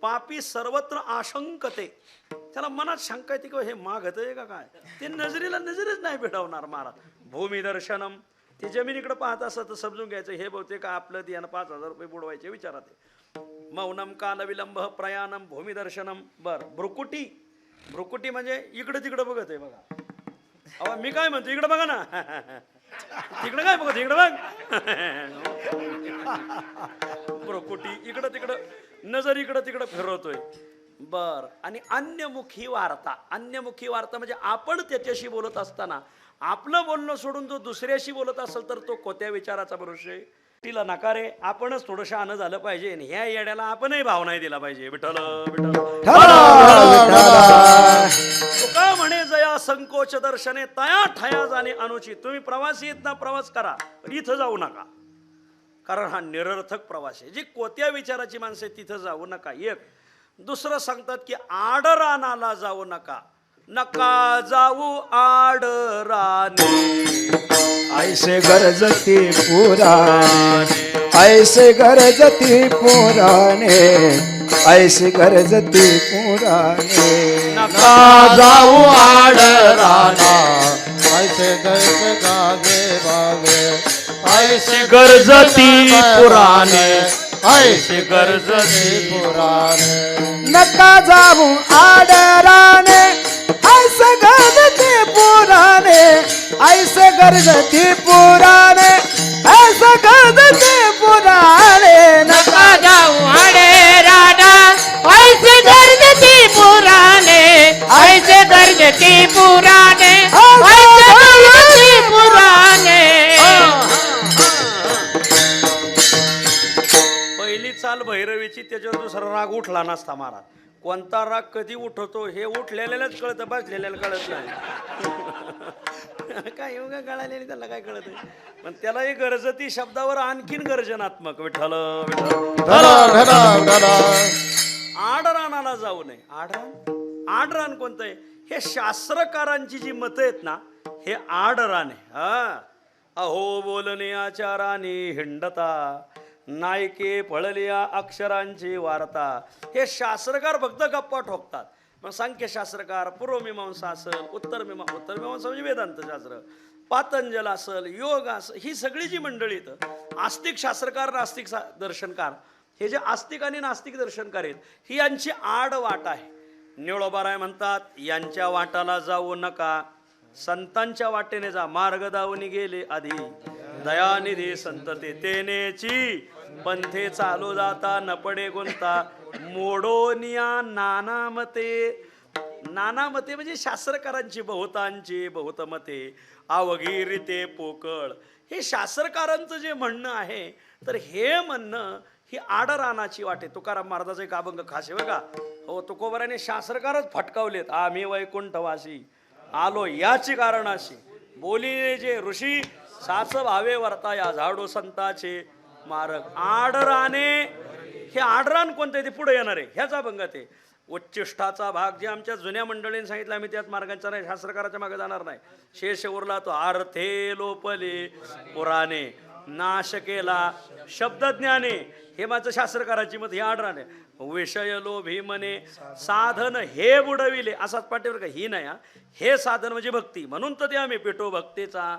पापी सर्वत्र आशंकते, त्याला मनात शंका येते की हे मागत आहे का काय, ते नजरेला नजरच नाही भेटवणार महाराज. भूमिदर्शनम, ते जमिनीकडे पाहत असत तर समजून घ्यायचं हे बहुतेक आपलं त्यानं 5,000 रुपये बुडवायचे विचारात आहे. मौनम कालविलंब प्रयाणम भूमिदर्शनम. बर भ्रुकुटी, भ्रुकुटी म्हणजे इकडे तिकडे बघत आहे बघा. अहो मी काय म्हणतो, इकडे बघा ना, तिकडे काय बघत, इकडे बघ. भ्रुकुटी, इकडं तिकडं नजर इकडं तिकडं फिरवतोय. बर. आणि अन्यमुखी वार्ता, अन्यमुखी वार्ता म्हणजे आपण त्याच्याशी बोलत असताना आपलं बोलणं सोडून तो दुसऱ्याशी बोलत असेल तर तो कोत्या विचाराचा मनुष्य आहे. तिला नकार आहे. आपणच थोडं शहाणं झालं पाहिजे, ह्या येड्याला आपणही भाव नाही दिला पाहिजे. विठ्ठल विठ्ठल. तुका म्हणे जया संकोच दर्शने तया ठया जाणे अनुचित. तुम्ही प्रवासी येत ना, प्रवास करा पण इथं जाऊ नका. कारण हा निरर्थक प्रवास आहे. जी कोत्या विचाराची माणसं आहेत तिथं जाऊ नका. एक. दुसरं सांगतात की आडरानाला जाऊ नका. नका जाऊ आडराने ऐसे गरजती पुराणे, ऐसे गरजती पुराणे, ऐसे गरजती पुराणे. नका जाऊ आडराना, ऐसे गरज गावे बावे, ऐसे गरजती पुराणे, ऐसे गरजती पुराणे. नका जाऊ आडराने, ऐसे गरजती पुराणे, ऐसे गरजती पुराणे, ऐसे गरजती पुराणे. नका जाऊ आडे राणा ऐसे गरजती पुराणे, ऐसे गरजती पुराणे, ऐसे गरजती पुराणे. पहिली चाल भैरवीची, त्याच्यावर दुसरा राग उठला नसता महाराज. कोणता राग कधी उठवतो हे उठलेल्यालाच कळतं, बसलेल्याला कळत नाही. काय एवढं कळालेली त्याला काय कळत नाही. पण त्याला एक गरजती शब्दावर आणखीन गर्जनात्मक विठ्ठल आडरानाला जाऊ नये. आडरान कोणतं आहे? हे शास्त्रकारांची जी मतं आहेत ना, हे आडरान आहे. हा, अहो बोलणे आचाराने हिंडता, नायके पळलिया अक्षरांची वार्ता. हे शास्त्रकार फक्त गप्पा ठोकतात. मग सांख्यशास्त्रकार, पूर्वमीमांसा असेल, उत्तरमीमांसा म्हणजे वेदांत शास्त्र, पातंजल असेल, योग असेल, ही सगळी जी मंडळी आहेत, आस्तिक शास्त्रकार, नास्तिक दर्शनकार, हे जे आस्तिक आणि नास्तिक दर्शनकार आहेत, ही यांची आड वाट आहे. निळोबाराय म्हणतात यांच्या वाटाला जाऊ नका, संतांच्या वाटेने जा. मार्ग दावून गेले आधी, दयानिधी संत तेनेची, पंथे चालू जाता न पडे गुंता, मोडोनिया नाना मते. नाना मते म्हणजे शास्त्रकारांची बहुतांची बहुतमते, अवघी रीते पोकळ. हे शास्त्रकारांचं जे म्हणणं आहे, तर हे म्हणणं ही आडरानाची वाटे. तुकाराम महाराजाचा एक अभंग खास आहे बघा. हो, तुकोबराने शास्त्रकारच फटकावलेत. आम्ही वैकुंठवासी आलो याची कारणाशी, बोलिले जे ऋषी साच भावे वर्ता, या झाडो संताचे मार्ग. आडराने, हे आडरान कोणतं आहे ते पुढे येणार आहे. ह्याचा अभंग ते उच्चिष्टाचा भाग जे आमच्या जुन्या मंडळींनी सांगितलं, आम्ही त्यात मार्गांचा नाही, शास्त्रकाराच्या मागे जाणार नाही. शेष उरला तो अर्थे लोपले पुराणे, नाश केला शब्दज्ञाने. हे माझं शास्त्रकाराची मत. हे आडराने. विषय लोभी मने, साधन हे बुडविले. असाच पाठीवर का ही नाही, हे साधन म्हणजे भक्ती, म्हणून तर ते आम्ही पेटो भक्तीचा.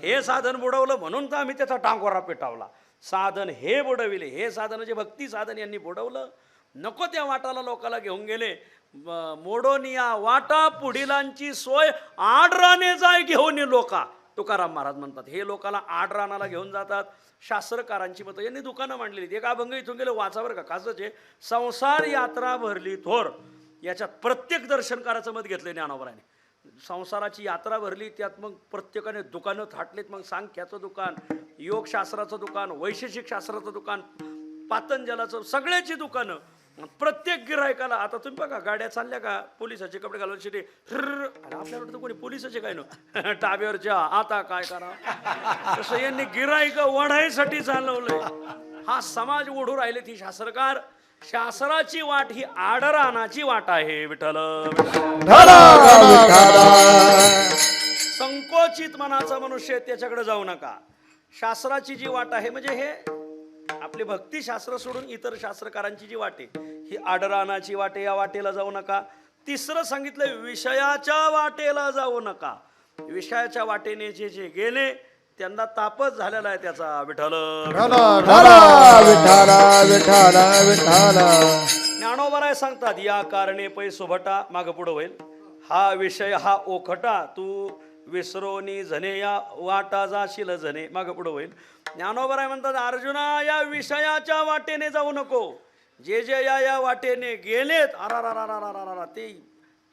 हे साधन बुडवलं म्हणून तर आम्ही त्याचा टांगोरा पेटावला. साधन हे बुडविले, हे साधन म्हणजे भक्ती साधन यांनी बुडवलं. नको त्या वाटाला लोकाला घेऊन गेले. मोडोनिया वाटा, पुढीलांची सोय, आडराने जाय घेऊन लोका. तुकाराम महाराज म्हणतात हे लोकाला आडरानाला घेऊन जातात. शास्त्रकारांची मतं यांनी दुकानं मांडलेली. एक अभंग इथून गेलं वाचावर का खासच आहे. संसार यात्रा भरली थोर, याच्यात प्रत्येक दर्शनकाराचं मत घेतलं ज्ञानोबराने. संसाराची यात्रा भरली, त्यात मग प्रत्येकाने दुकानं थाटलेत. मग सांख्याचं दुकान, योगशास्त्राचं दुकान, वैशेषिक शास्त्राचं दुकान, पातंजलाचं, सगळ्याची दुकानं. प्रत्येक गिरायकाला, आता तुम्ही बघा गाड्या चालल्या का, पोलिसाचे कपडे घालून शिटे, आपल्याला वाटतं कोणी पोलिसाचे काय ना टाब्यावरच्या, आता काय करा. तसं यांनी गिरायक वढायसाठी चालवलंय. हा समाज ओढू राहिले. ती शास्त्रकार, शास्त्राची वाट ही आडरानाची वाट आहे. विठ्ठल संकोचित मनाचा मनुष्य त्याच्याकडे जाऊ नका. शास्त्राची जी वाट आहे, म्हणजे हे आपले भक्तिशास्त्र सोडून इतर शास्त्रकारांची जी वाटे, ही आडरानाची वाटे, या वाटेला जाऊ नका. तिसरं सांगितलं विषयाच्या वाटेला जाऊ नका. विषयाच्या वाटेने जे जे गेले त्यांना तापच झालेला आहे त्याचा. विठ्ठल ज्ञानोबराय सांगतात या कारणे पै सुभटा, माग पुढं होईल. हा विषय हा ओखटा, तू विसरोनी झने या वाटा जाशील झने, माग पुढं होईल. ज्ञानोबराय म्हणतात अर्जुना या विषयाच्या वाटेने जाऊ नको. जे जे या वाटेने गेलेत ते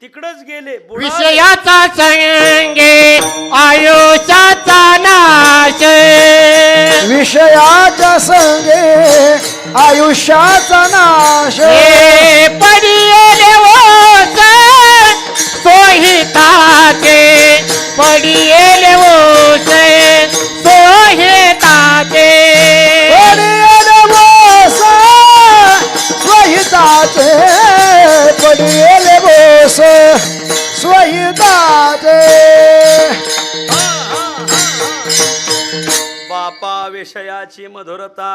तिकडच गेले. विषयाचा संगे आयुष्याचा नाश, विषयाच्या संगे आयुष्याचा नाश. पडियेले ओस सोहिताचे, पडियेले ओस सोहिताचे. पदाची मधुरता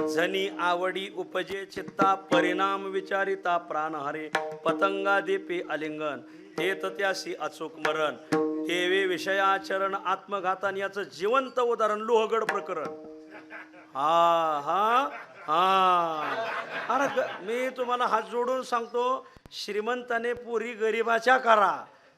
जनी आवडी उपजे चित्ता परिणाम विचारिता प्राणहरे पतंगा दीपे आलिंगन हेत त्यासी अचूक मरण देवे विषयाचरण आत्मघातान याचं जिवंत उदाहरण लोहगड प्रकरण. हा हा हा अरे मी तुम्हाला हात जोडून सांगतो, श्रीमंताने पुरी गरिबाच्या करा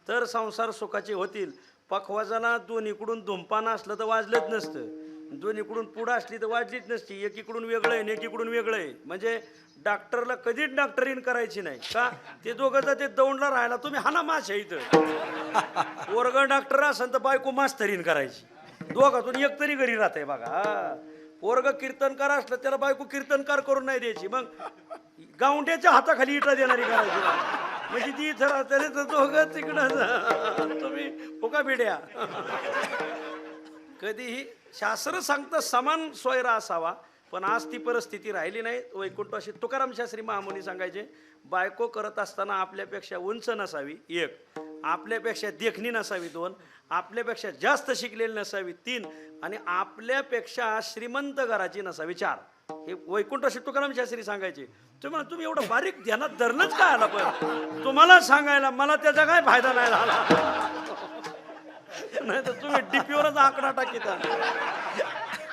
तर संसार सुखाचे होतील. पखवाजाला दोन्हीकडून धुंपाना असलं तर वाजलंच नसतं, दोन्हीकडून पुढं असली तर वाजलीच नसती. एकीकडून वेगळं आहे आणि एकीकडून वेगळं आहे. म्हणजे डॉक्टरला कधीच डॉक्टरीन करायची नाही का, ते दोघं जर ते दौंडला राहायला तुम्ही हाना माश आहे इथं. वर्ग डॉक्टर असेल तर बायको मास्तरीन करायची, दोघातून एक तरी घरी राहते बघा. पोरग कीर्तनकार असलं त्याला बायको कीर्तनकार करून नाही द्यायची, मग गावंड्याच्या हाताखाली इटा देणारी करायची. म्हणजे ती इथं राहते तर दोघं तिकडं तुम्ही फुका भिड्या. कधीही शास्त्र सांगतं समान सोयरा असावा, पण आज ती परिस्थिती राहिली नाही. वैकुंठवासी तुकाराम शास्त्री महामुनी सांगायचे, बायको करत असताना आपल्यापेक्षा उंच नसावी 1, आपल्यापेक्षा देखणी नसावी 2, आपल्यापेक्षा जास्त शिकलेली नसावी 3 आणि आपल्यापेक्षा श्रीमंत घराची नसावी 4. हे वैकुंठवासी तुकाराम शास्त्री सांगायचे. तुम्ही एवढं बारीक ध्यानात धरणंच काय आला, पण तुम्हाला सांगायला मला त्याचा काय फायदा नाही झाला. नाही तर तुम्ही डीपीवरच आकडा टाकीता.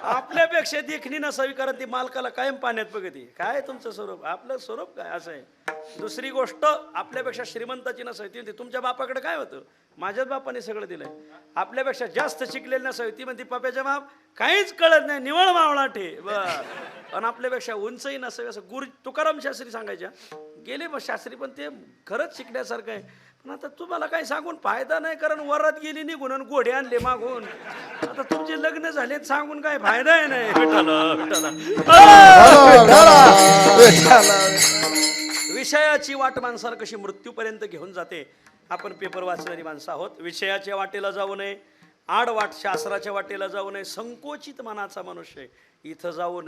आपल्यापेक्षा देखणी नसावी, कारण ती मालकाला कायम पाण्यात बघते. काय तुमचं स्वरूप, आपलं स्वरूप काय असं आहे. दुसरी गोष्ट, आपल्यापेक्षा श्रीमंताची नसावी, ती म्हणते तुमच्या बापाकडे काय होतं, माझ्याच बापाने सगळं दिलंय. आपल्यापेक्षा जास्त शिकलेली नसावी, ती म्हणते पप्याच्या बाप काहीच कळत नाही, निवळ मावळा ठे. आणि आपल्यापेक्षा उंचही नसावी असं गुरु तुकाराम शास्त्री सांगायच्या. गेले मग शास्त्री, पण ते खरंच शिकण्यासारखं आहे. पण आता तुम्हाला काही सांगून फायदा नाही, कारण वरात गेली निघून आणि घोडे आणले मागून. आता तुमचे लग्न झाले सांगून काय फायदा आहे नाही. विषयाची वाट माणसाला कशी मृत्यूपर्यंत घेऊन जाते. आपण पेपर वाचणारी माणसं आहोत. विषयाच्या वाटेला जाऊ नये, आडवाट शास्त्राच्या वाटेला जाऊ नये. संकोचित मनाचा मनुष्य इथं जाऊ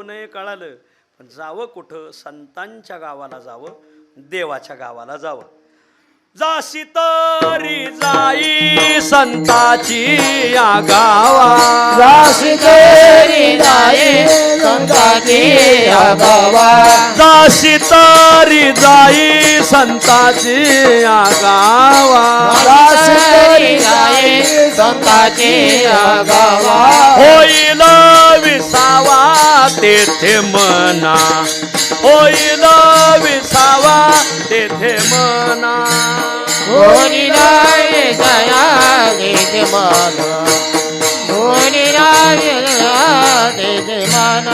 नये कळालं, पण जावं कुठं, संतांच्या गावाला जावं, देवाच्या गावाला जावं. जाशी तरी जाई संताची या गावा, जाशी तरी जाई संताची या गावा, जाशी तरी जाई संताची या गावा, जाशी तरी जाई संताची या गावा. होईल विसावा तेथे मना, होईल विसावा तेथे मना. होरी राय जया देते मन, होरी राय जया देते मन.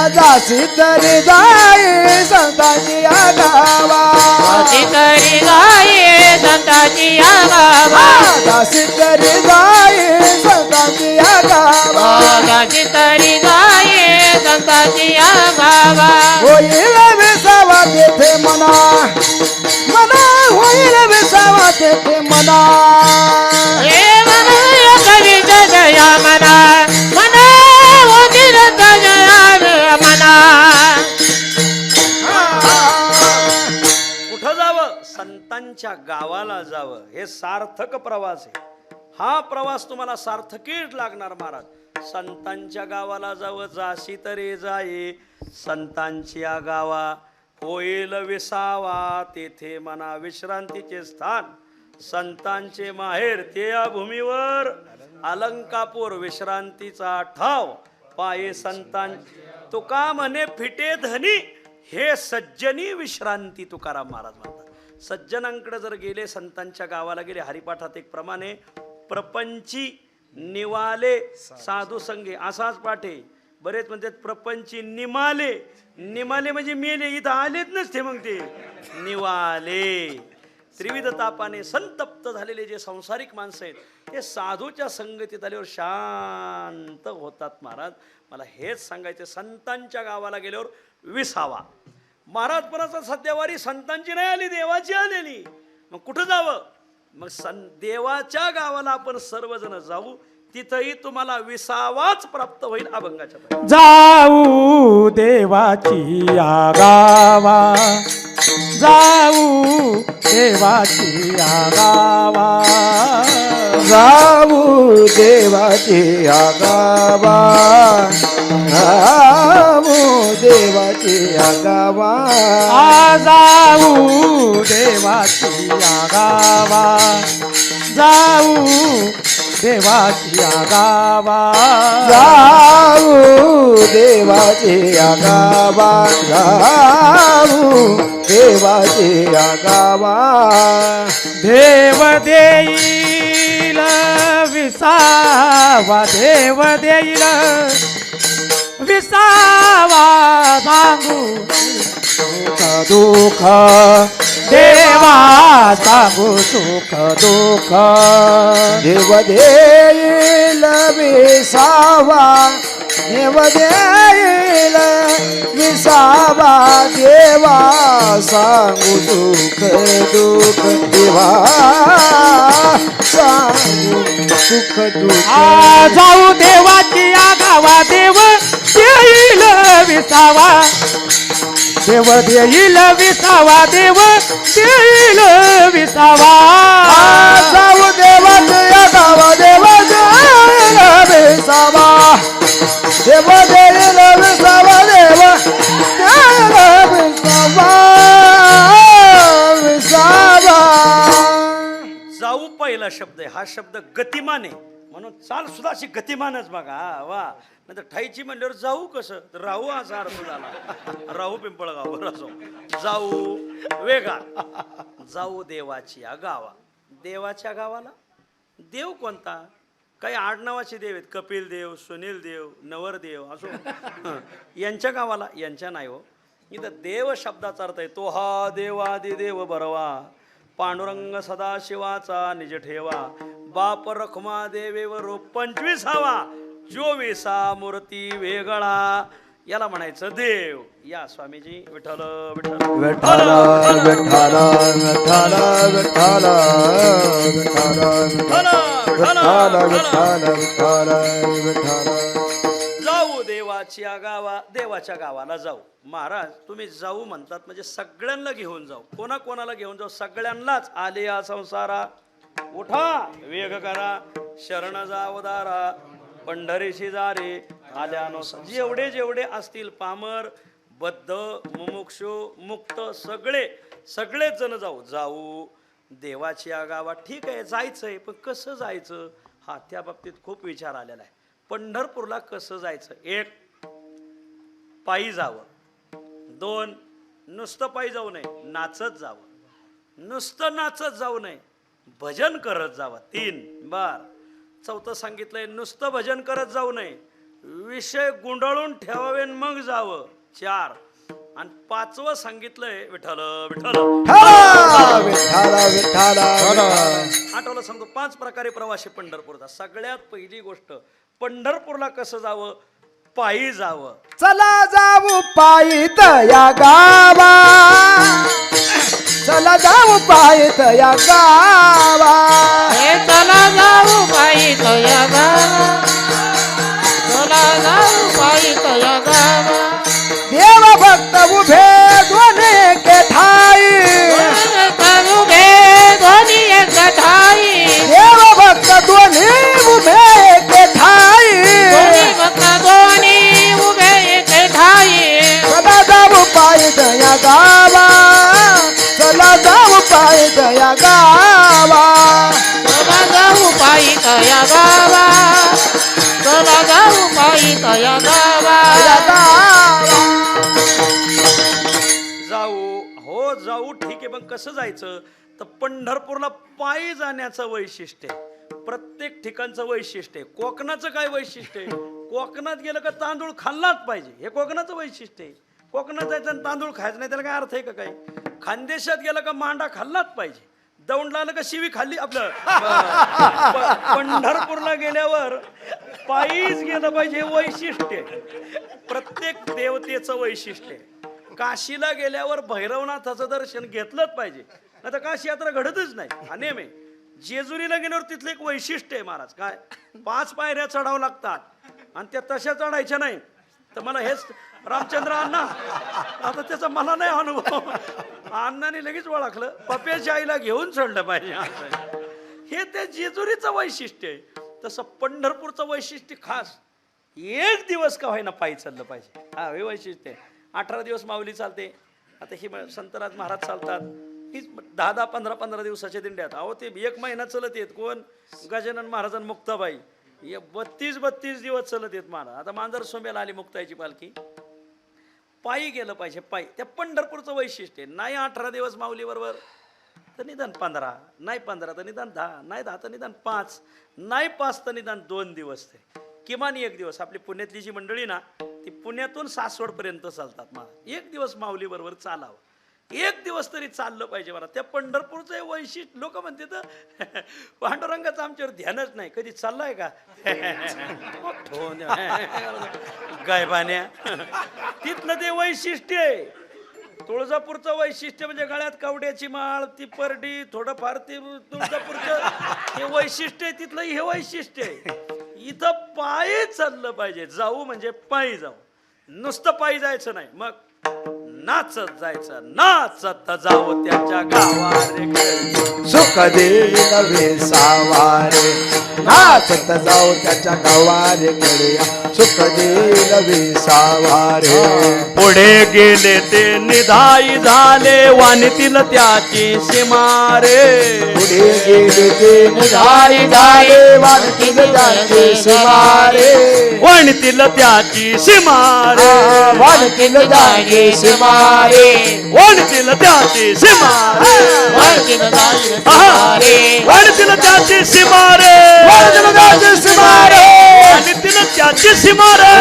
जाशी तरी जाई संताची या गावा, जाशी तरी जाई संताची या गावा, जाशी तरी जाई संताची या गावा, जाशी तरी जाई संताची या गावा. होईल विसावा तेथे मना, मना होईल विसावा तेथे मना. हे मन कवी जया मना, मना होतील जया मना. कुठं जावं, संतांच्या गावाला जावं. हे सार्थक प्रवास आहे. हा प्रवास तुम्हाला सार्थकीच लागणार महाराज. संतांच्या गावाला जावं. जाशी तरी जाई संतांच्या गावा, होईल विसावा तेथे मना. विश्रांतीचे स्थान संतांचे माहेर, ते या भूमीवर अलंकापूर विश्रांतीचा ठाव. पाये संतां तुका म्हणे फिटे धनी, हे सज्जनी विश्रांती. तुकाराम महाराज म्हणतात, सज्जनांकडे जर गेले, संतांच्या गावाला गेले. हरिपाठात एक प्रमाणे प्रपंची निवाले साधू संगे, असाच पाठे. बरेच म्हणतात प्रपंची निमाले, निमाले म्हणजे मेले, इथं आलेच नसते. मग ते निवाले. त्रिविध तापाने संतप्त झालेले जे संसारिक माणसं आहेत, ते साधूच्या संगतीत आल्यावर शांत होतात. महाराज मला हेच सांगायचं, संतांच्या गावाला गेल्यावर विसावा. महाराजपणाचा सध्यावारी संतांची नाही आली, देवाची आलेली. मग कुठं जावं, मग देवाच्या गावाला आपण सर्वजण जाऊ. तिथंही तुम्हाला विसावाच प्राप्त होईल. अभंगाच्या जाऊ देवाची या गावा, जाऊ देवाची गावा जाऊ देवाची गावा जाऊ देवाची गावा जाऊ देवाची गावा जाऊ देवाची गावा जाऊ देवाची गावा जाऊ देवाची गावा देव देईल विसावा देव देईल विसावा सांगू सुख दुःख देवा सांगू सुख दुःख देव देईल विसावा देव देईल विसावा देवा सांगू सुख दुःख देवा सांगू सुख दुःख जाऊ देवाची गावा देव देईल विसावा देव देईल विसावा देव देईल विसावा जाऊ देवाची गावा देव देईल विसावा देव देईल विसावा देव देईल विसावा विसावा जाऊ पहिला शब्द आहे. हा शब्द गतिमान आहे म्हणून चाल सुद्धा अशी गतिमानच बघा वा. नाही तर ठाईची म्हणल्यावर जाऊ कसं तर राहू असा अर्थ झाला. राहू पिंपळगाव असो जाऊ वेगा. जाऊ देवाची गावा. देवाच्या गावाला देव कोणता? काही आडनावाचे देव आहेत. कपिल देव, सुनील देव, नवरदेव असो यांच्या गावाला यांच्या नाही हो. इथं देव शब्दाचा अर्थ आहे तो हा देवादी देव बरवा पांडुरंग सदाशिवाचा निज ठेवा बाप रखमा देवेवर 25वा 24 मूर्ती वेगळा याला म्हणायचं देव. या स्वामीजी विठ्ठल विठ्ठल विठ्ठल विठ्ठल विठ्ठल विठ्ठल विठ्ठल विठ्ठल विठ्ठल विठ्ठल जाऊ देवाच्या गावा. देवाच्या गावाला जाऊ. महाराज तुम्ही जाऊ म्हणतात म्हणजे सगळ्यांना घेऊन जाऊ. कोणाकोणाला घेऊन जाऊ? सगळ्यांनाच. आले या संसारा उठा वेग करा शरण जाऊ दारा पंढरीशी जारे आल्यानुसार. जेवढे जेवढे असतील पामर बद्ध मुमुक्षु मुक्त सगळेच जण जाऊ. जाऊ देवाची गावा. ठीक आहे जायचंय पण कसं जायचं हा त्या बाबतीत खूप विचार आलेला आहे. पंढरपूरला कसं जायचं? 1 पायी जावं. 2 नुसतं पायी जाऊ नये नाचत जावं. नुसतं नाचत जाऊ नये भजन करत जावं. 3 बर. 4थं सांगितलंय नुसतं भजन करत जाऊ नये विषय गुंडाळून ठेवावे मग जावं. 4 आणि 5वं सांगितलंय विठ्ठल विठ्ठल आठवलं सांगतो. 5 प्रकारे प्रवासी पंढरपूरचा. सगळ्यात पहिली गोष्ट पंढरपूरला कसं जावं? पायी जावं. चला जाऊ पायी तया गावा चला जाऊ पायी तया गावा चला जाऊ पायी तया गावा चला जाऊ पायी तया गावा देव भक्त उभे दोन्ही के ठाई उभे दोन्ही एक ठाई देव भक्त दोन्ही उभे के ठाई भक्त दोन्ही उभे एक ठाई चला जाऊ पायी तया गावा चला जाऊ पायी तया गावा चला जाऊ पायी तया गावा चला जाऊ पायी तया गावा जाऊ हो जाऊ ठीक आहे पण कसं जायचं? तर पंढरपूरला पायी जाण्याचं वैशिष्ट्य आहे. प्रत्येक ठिकाणचं वैशिष्ट्य आहे. कोकणाचं काय वैशिष्ट्य आहे? कोकणात गेलं का तांदूळ खाल्लाच पाहिजे हे कोकणाचं वैशिष्ट्य आहे. कोकणात जायचं आणि तांदूळ खायचं नाही त्याला काय अर्थ आहे का? काही खानदेशात गेलं का मांडा खाल्लाच पाहिजे. दौंडला आलं का शिवी खाल्ली. आपलं पंढरपूरला गेल्यावर पायीच गेलं पाहिजे हे वैशिष्ट्य आहे. प्रत्येक देवतेचं वैशिष्ट्य आहे. काशीला गेल्यावर भैरवनाथाचं दर्शन घेतलंच पाहिजे नाही तर काशी यात्रा घडतच नाही. हा नेम आहे. जेजुरीला गेल्यावर तिथलं एक वैशिष्ट्य आहे महाराज. काय 5 पायऱ्या चढावं लागतात आणि त्या तशा चढायच्या नाही. तर मला हेच रामचंद्र अण्णा. आता त्याचा मला नाही अनुभव. अण्णाने लगेच ओळखलं पप्याच्या आईला घेऊन सोडलं पाहिजे. हे त्या जेजुरीचं वैशिष्ट्य आहे. तसं पंढरपूरचं वैशिष्ट्य खास एक दिवस का व्हायना पायी चाललं पाहिजे. हा हे वैशिष्ट्य आहे. 18 दिवस माऊली चालते. आता ही संतराज महाराज चालतात. हीच 10-10, 15-15 दिवसाच्या दिंड्यात. अहो ते 1 महिना चलत येत. कोण? गजानन महाराज आणि मुक्ताबाई. 32 दिवस चलत येत महाराज. आता मांजर सोम्याला आली मुक्ताईची पालखी. पायी गेलं पाहिजे पायी. त्या पंढरपूरचं वैशिष्ट्य आहे. नाही 18 दिवस माऊली बरोबर तर निदान 15, नाही 15 तर निदान 10, नाही 10 तर निदान 5, नाही 5 तर निदान 2 दिवस. ते किमान 1 दिवस. आपली पुण्यातली जी मंडळी ना ती पुण्यातून सासवड पर्यंत चालतात. महाराज 1 दिवस माऊली बरोबर चालावं. 1 दिवस तरी चाललं पाहिजे मला. त्या पंढरपूरचं हे वैशिष्ट्य. लोक म्हणते तर पांडुरंगाचं आमच्यावर ध्यानच नाही. कधी चाललाय का? गायबान्या. तिथलं ते वैशिष्ट्य आहे. तुळजापूरचं वैशिष्ट्य म्हणजे गळ्यात कवड्याची माळ, ती परडी, थोडंफार ते तुळजापूरचं हे वैशिष्ट्य आहे. तिथलं हे वैशिष्ट्य आहे. इथं पायी चाललं पाहिजे. जाऊ म्हणजे पायी जाऊ. नुसतं पायी जायचं नाही. मग नाचत जायचं. नाचत जाऊ त्याच्या गावारे सुख देईल विसावारे. नाचत जाऊ त्याच्या गावारेकडे सुख देईल विसावारे. पुढे गेले ते निधाई झाले वाणीतील त्याची सीमारे. पुढे गेले ते निधाई झाले वाणीतील त्याची सीमारे. वाणीतील त्याची सीमारे. वाणीतील त्याची सीमारे. वाणीतील त्याची सीमारे. वाणीतील त्याची सीमारे. वाणीतील त्याची सीमारे. वाणीतील त्याची सीमारे. वाणीतील त्याची सीमारे.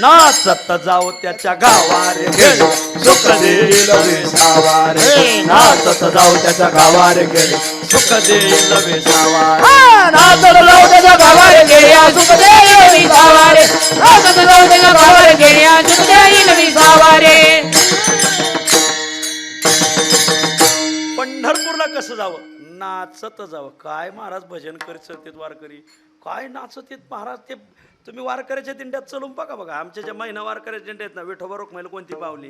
नाचत जाऊ त्याच्या गावारे सुख देईल विसावारे. नाचत जाऊ त्याच्या गावारे गेले सुख देईल विसावारे. नाचत जाऊ त्याच्या गावारे गेले सुख देईल विसावारे. नाचत जाऊ त्याच्या गावारे गेले सुख देईल विसावारे. पंढरपूरला कसं जावं? नाचत जावं. काय महाराज भजन करीत चलतेत वारकरी. काय नाचत येत महाराज. ते तुम्ही वारकऱ्याच्या दिंड्यात चलून बघा. आमच्या ज्या महिना वारकऱ्याच्या दिंड्यात ना विठोबा रोखमाईला कोणती पावली,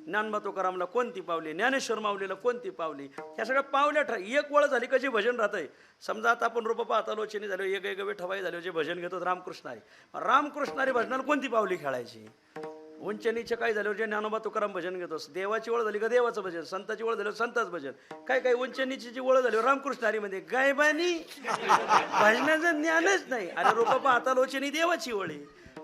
ज्ञानबा तुकारामला कोणती पावली, ज्ञानेश्वर माऊलीला कोणती पावली, ह्या सगळ्या पावल्या एक वळ झाली कशी भजन राहतंय. समजा आता आपण रूप पाहता लोचनी झालो, एक विठोबाई झालो, जे भजन घेतो रामकृष्णारी. रामकृष्णारी भजनाला कोणती पावली खेळायची? उंचनीचे काय झालं जे ज्ञानोबा तुकाराम भजन घेतो. देवाची ओळ झाली का देवाचं भजन, संताची ओळ झाली संताचं भजन. काय उंचनीची जी ओळ झाली रामकृष्णारी मध्ये गायबानी भजनाचं ज्ञानच नाही. अरे रूप पाहता लोचनी देवाची ओळी,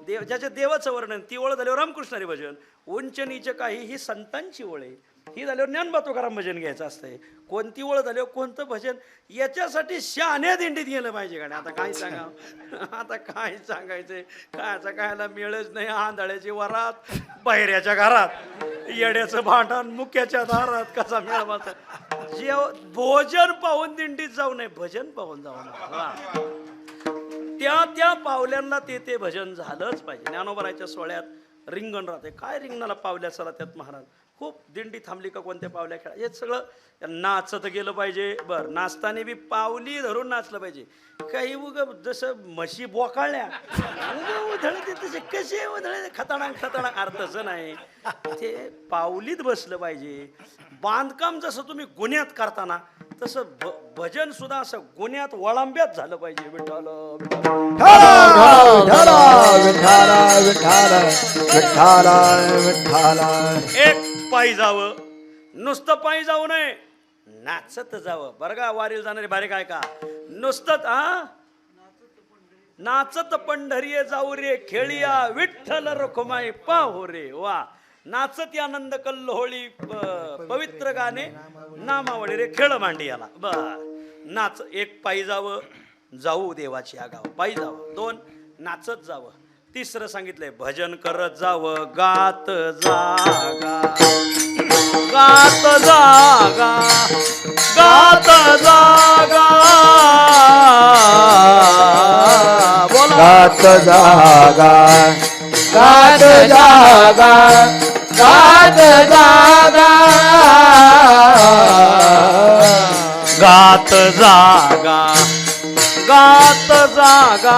देव ज्याच्या देवाचं वर्णन, ती ओळ झाल्यावर रामकृष्णारी भजन. उंचनीचे काही ही संतांची ओळ आहे. ही झाल्यावर ज्ञानोबा तुकाराम भजन घ्यायचं असतंय. कोणती ओळ झाल्यावर कोणतं भजन, याच्यासाठी शहाण्या दिंडीत गेलं पाहिजे का? आता काय सांगा, आता काय सांगायचंय. कायचा कायला मिळच नाही. आंधळ्याची वरात, बहिऱ्याच्या घरात, येड्याचं भांडण मुक्याच्या दारात, कसा मिळवायचा. जेव भोजन पाहून दिंडीत जाऊ नये, भजन पाहून जाऊ नये. त्या पावल्यांना ते भजन झालंच पाहिजे. ज्ञानोबराच्या सोहळ्यात रिंगण राहते. काय रिंगणाला पावल्या चला त्यात महाराज. खूप दिंडी थांबली का कोणत्या पावल्या खेळा, हे सगळं नाचत गेलं पाहिजे. बरं, नाचताना बी पावली धरून नाचलं पाहिजे. काही उग जसं म्हशी बोकाळल्या उधळते तसे कसे उधळले खताडांग अर्थच नाही. ते पावलीत बसलं पाहिजे. बांधकाम जसं तुम्ही गुन्ह्यात करताना तसं भजन सुद्धा असं गुन्ह्यात वळांब्यात झालं पाहिजे. विठ्ठल एक पायी जावं, नुसतं पायी जाऊ नये, नाचत जावं. बरं का वारीला जाणारे बारीक आहे का? नुसतं नाचत पंढरीये जाऊ रे खेळिया विठ्ठल रखुमाई पाहू रे. वा, नाचत आनंद कल्लोळी पवित्र गाणे नामावळी रे खेळ मांडी याला. बर, नाच. एक पायी जावं, जाऊ देवाची आगाव, पायी जावं. 2 नाचत जावं. 3 सांगितलंय भजन करत जावं. गात जागा, गात जागा, गात जागा, बोला. गात जागा, गात जागा, गात जागा, गात जागा, गात जागा,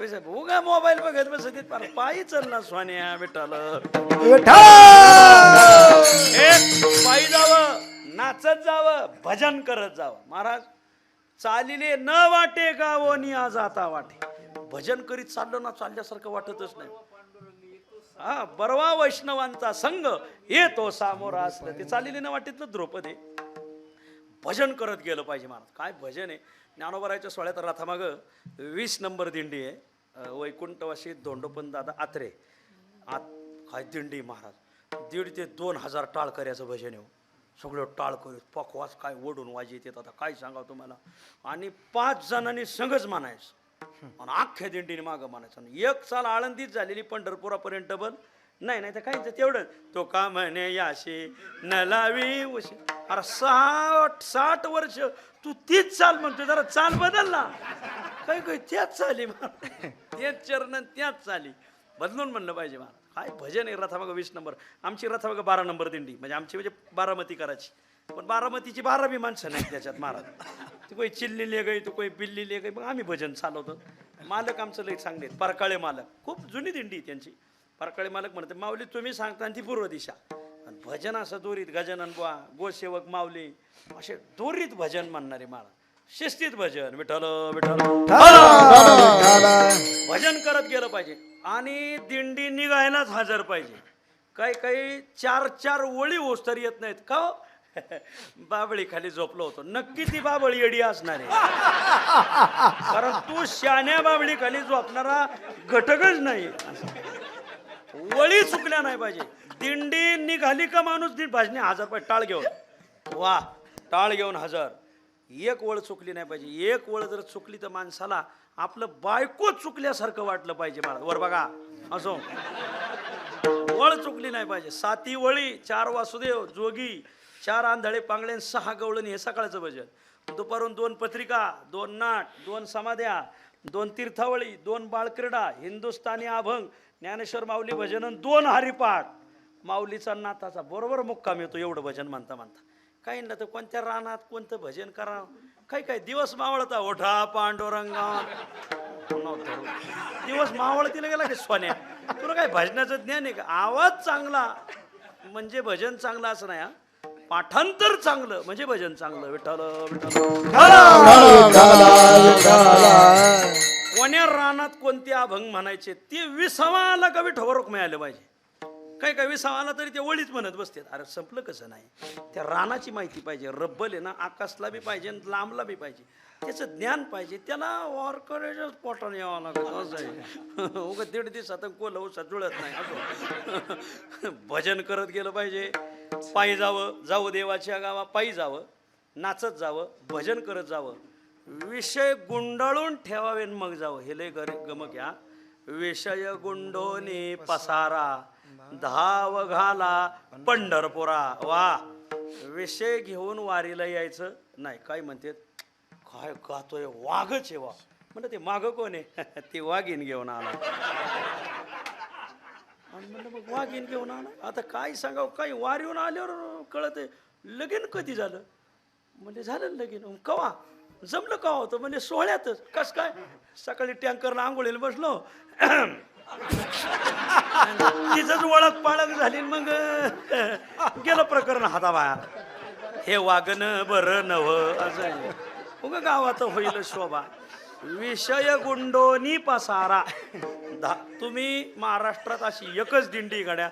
उगा मोबाईल बघत बसत पायी चल ना सोन्या विठाल पायी जावं, नाचत जावं, भजन करत जावं. महाराज चालिले न वाटे गावोनी आज आता वाटे. भजन करीत चाललो ना चालल्यासारखं वाटतच नाही. हा बरवा वैष्णवांचा संघ येतो सामोरा असलं ते चालिले न वाटेतलं द्रौपदी. भजन करत गेलं पाहिजे महाराज. काय भजन आहे. ज्ञानोबरायच्या सोहळ्यात रथामाग 20 नंबर दिंडी आहे. वैकुंठवासी धोंडोपंत दादा आत्रे काय दिंडी महाराज. 1,500 ते 2,000 टाळकऱ्याचं भजन आहे. सगळं टाळकरी पकवास काय ओढून वाजी येतात. आता काय सांगावं तुम्हाला. आणि 5 जणांनी संघच म्हणायचं आणि अख्ख्या दिंडीने मागं म्हणायचं. आणि 1 साल आळंदीत झालेली पंढरपुरापर्यंत डबल नाही तर काहीच तेवढं. तो का म्हणे याशी न लावी उशी. अरे 60 वर्ष तू तीच चाल म्हणतो. जरा चाल बदल ना. काही त्याच चाली तेच चरण त्याच चाली बदलून म्हणलं पाहिजे मला. काय भजन आहे. रथामाग 20 नंबर. आमची रथामाग 12 नंबर दिंडी म्हणजे बारामती करायची. पण बारामतीची 12 बी माणसं नाही त्याच्यात महाराज. तू काही चिल्ली ले गई, तू काही बिल्ली ले गई. मग आम्ही भजन चालवतो. मालक आमचं लई चांगले आहेत. परकाळे मालक खूप जुनी दिंडी त्यांची. परकाळे मालक म्हणते माऊली तुम्ही सांगता आणि ती पूर्व दिशा. आणि भजन असं दोरीत गजानन बुवा, गोसेवक माऊली असे दोरीत भजन म्हणणारे महाराज. शिस्तीत भजन विठ्ठल विठ्ठल भजन करत गेलं पाहिजे. आणि दिंडी निघायलाच हजर पाहिजे. काही 4 ओळी ओस्तरी येत नाहीत का. बाबळी खाली झोपलो होतो. नक्की ती बाबळी येडी असणार आहे. कारण तू शान्या बाबळी खाली झोपणारा घटकच नाही. वळी चुकल्या नाही पाहिजे. दिंडी निघाली का माणूस भाजने हजर पाहिजे. टाळ घेऊन वा टाळ घेऊन हजर. 1 वळ चुकली नाही पाहिजे. 1 वळ जर चुकली तर माणसाला आपलं बायको चुकल्यासारखं वाटलं पाहिजे महाराज. वर बघा असो वळ चुकली नाही पाहिजे. 7 वळी 4 वासुदेव जोगी 4 आंधळे पांगळे 6 गवळणी हे सकाळचं भजन. दुपारून 2 पत्रिका 2 नाट 2 समाध्या 2 तीर्थावळी 2 बाळक्रीडा हिंदुस्थानी अभंग ज्ञानेश्वर माऊली भजन 2 हरिपाठ. माऊलीचा नाथाचा बरोबर मुक्काम येतो एवढं भजन म्हणता म्हणता. काही ना तर कोणत्या रानात कोणतं भजन करा. काही दिवस मावळता ओढा पांडुरंगा दिवस मावळतीला गेला की सोन्या. तुला काय भजनाचं ज्ञान आहे का. आवाज चांगला म्हणजे भजन चांगलं असं नाही. पाठांतर चांगलं म्हणजे भजन चांगलं. विठ्ठल विठ्ठल. कोण्या रानात कोणते अभंग म्हणायचे ते 20वाला का विठ्ठल मिळालं पाहिजे. काही 20वाला तरी ते वळीच म्हणत बसतात. अरे संपलं कसं नाही. त्या रानाची माहिती पाहिजे. रब्बल आहे ना आकाशला बी पाहिजे लांबला बी पाहिजे. त्याचं ज्ञान पाहिजे. त्याला वारकऱ्याच्याच पोटाने यावं लागत असं आहे. उगा 1.5 दिवसात कोलवसा जुळत नाही. असं भजन करत गेलं पाहिजे. पायी जावं देवाच्या गावा पायी जावं. नाचत जावं भजन करत जावं. विषय गुंडाळून ठेवावे मग जावं. हे लय गमक या. विषय गुंडोनी पसारा धाव घाला पंढरपुरा. वा विषय घेऊन वारीला यायचं नाही. काय म्हणते काय गातोय वाघच आहे वा. म्हणलं ते माग कोण आहे. ते वाघीन घेऊन आला. आणि म्हणलं मग वाघीन घेऊन आला. आता काय सांगावं. काही वारीहून आल्यावर कळत आहे. लगीन कधी झालं. म्हणजे झालं लगीन. कवा जमलं कवा होतं. म्हणजे सोहळ्यातच. कस काय सकाळी टँकरला आंघोळीला बसलो तिचंच ओळख पाळख झाली. मग गेलं प्रकरण हाताबाहेर. हे वागणं बरं नव्ह असं उगा गावात होईल शोभा. विषय गुंडोनी पसारा. तुम्ही महाराष्ट्रात अशी एकच दिंडी गड्या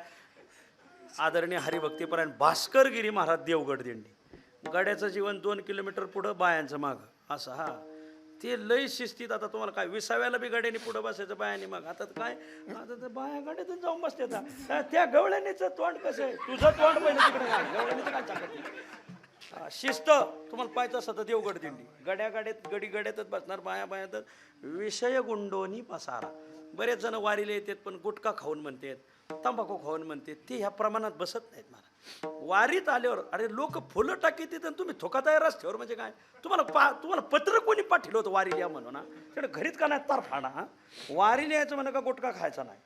आदरणीय हरिभक्तीपरायण भास्करगिरी महाराज देवगड दिंडी. गड्याचं जीवन 2 किलोमीटर पुढं बायांचं मागं असं. हा ते लय शिस्तीत. आता तुम्हाला काय 20व्याला बी गाड्याने पुढं बसायचं बायाने. मग आता काय आता तर बाया गाड्यातून जाऊन बसते. त्या गवळणीचं तोंड कसं आहे. तुझं तोंड पहिलं तिकडे गवळणीचं काय सांगत. शिस्त तुम्हाला पाहायचं असं तर देवगड दिंडी. गड्यातच बसणार बायातच. विषय गुंडोनी पसारा. बरेच जण वारीला येतात पण गुटखा खाऊन म्हणतात तंबाखू खाऊन म्हणतात. ते ह्या प्रमाणात बसत नाहीत मला. वारीत आल्यावर अरे लोक फुलं टाकीत येतात तुम्ही थोका तयार रस्त्यावर. म्हणजे काय तुम्हाला पत्र कोणी पाठवलं होतं वारीला या म्हणून. तिकडे घरीच का नाही तार फाडा. वारीला यायचं म्हणा का गुटखा खायचा नाही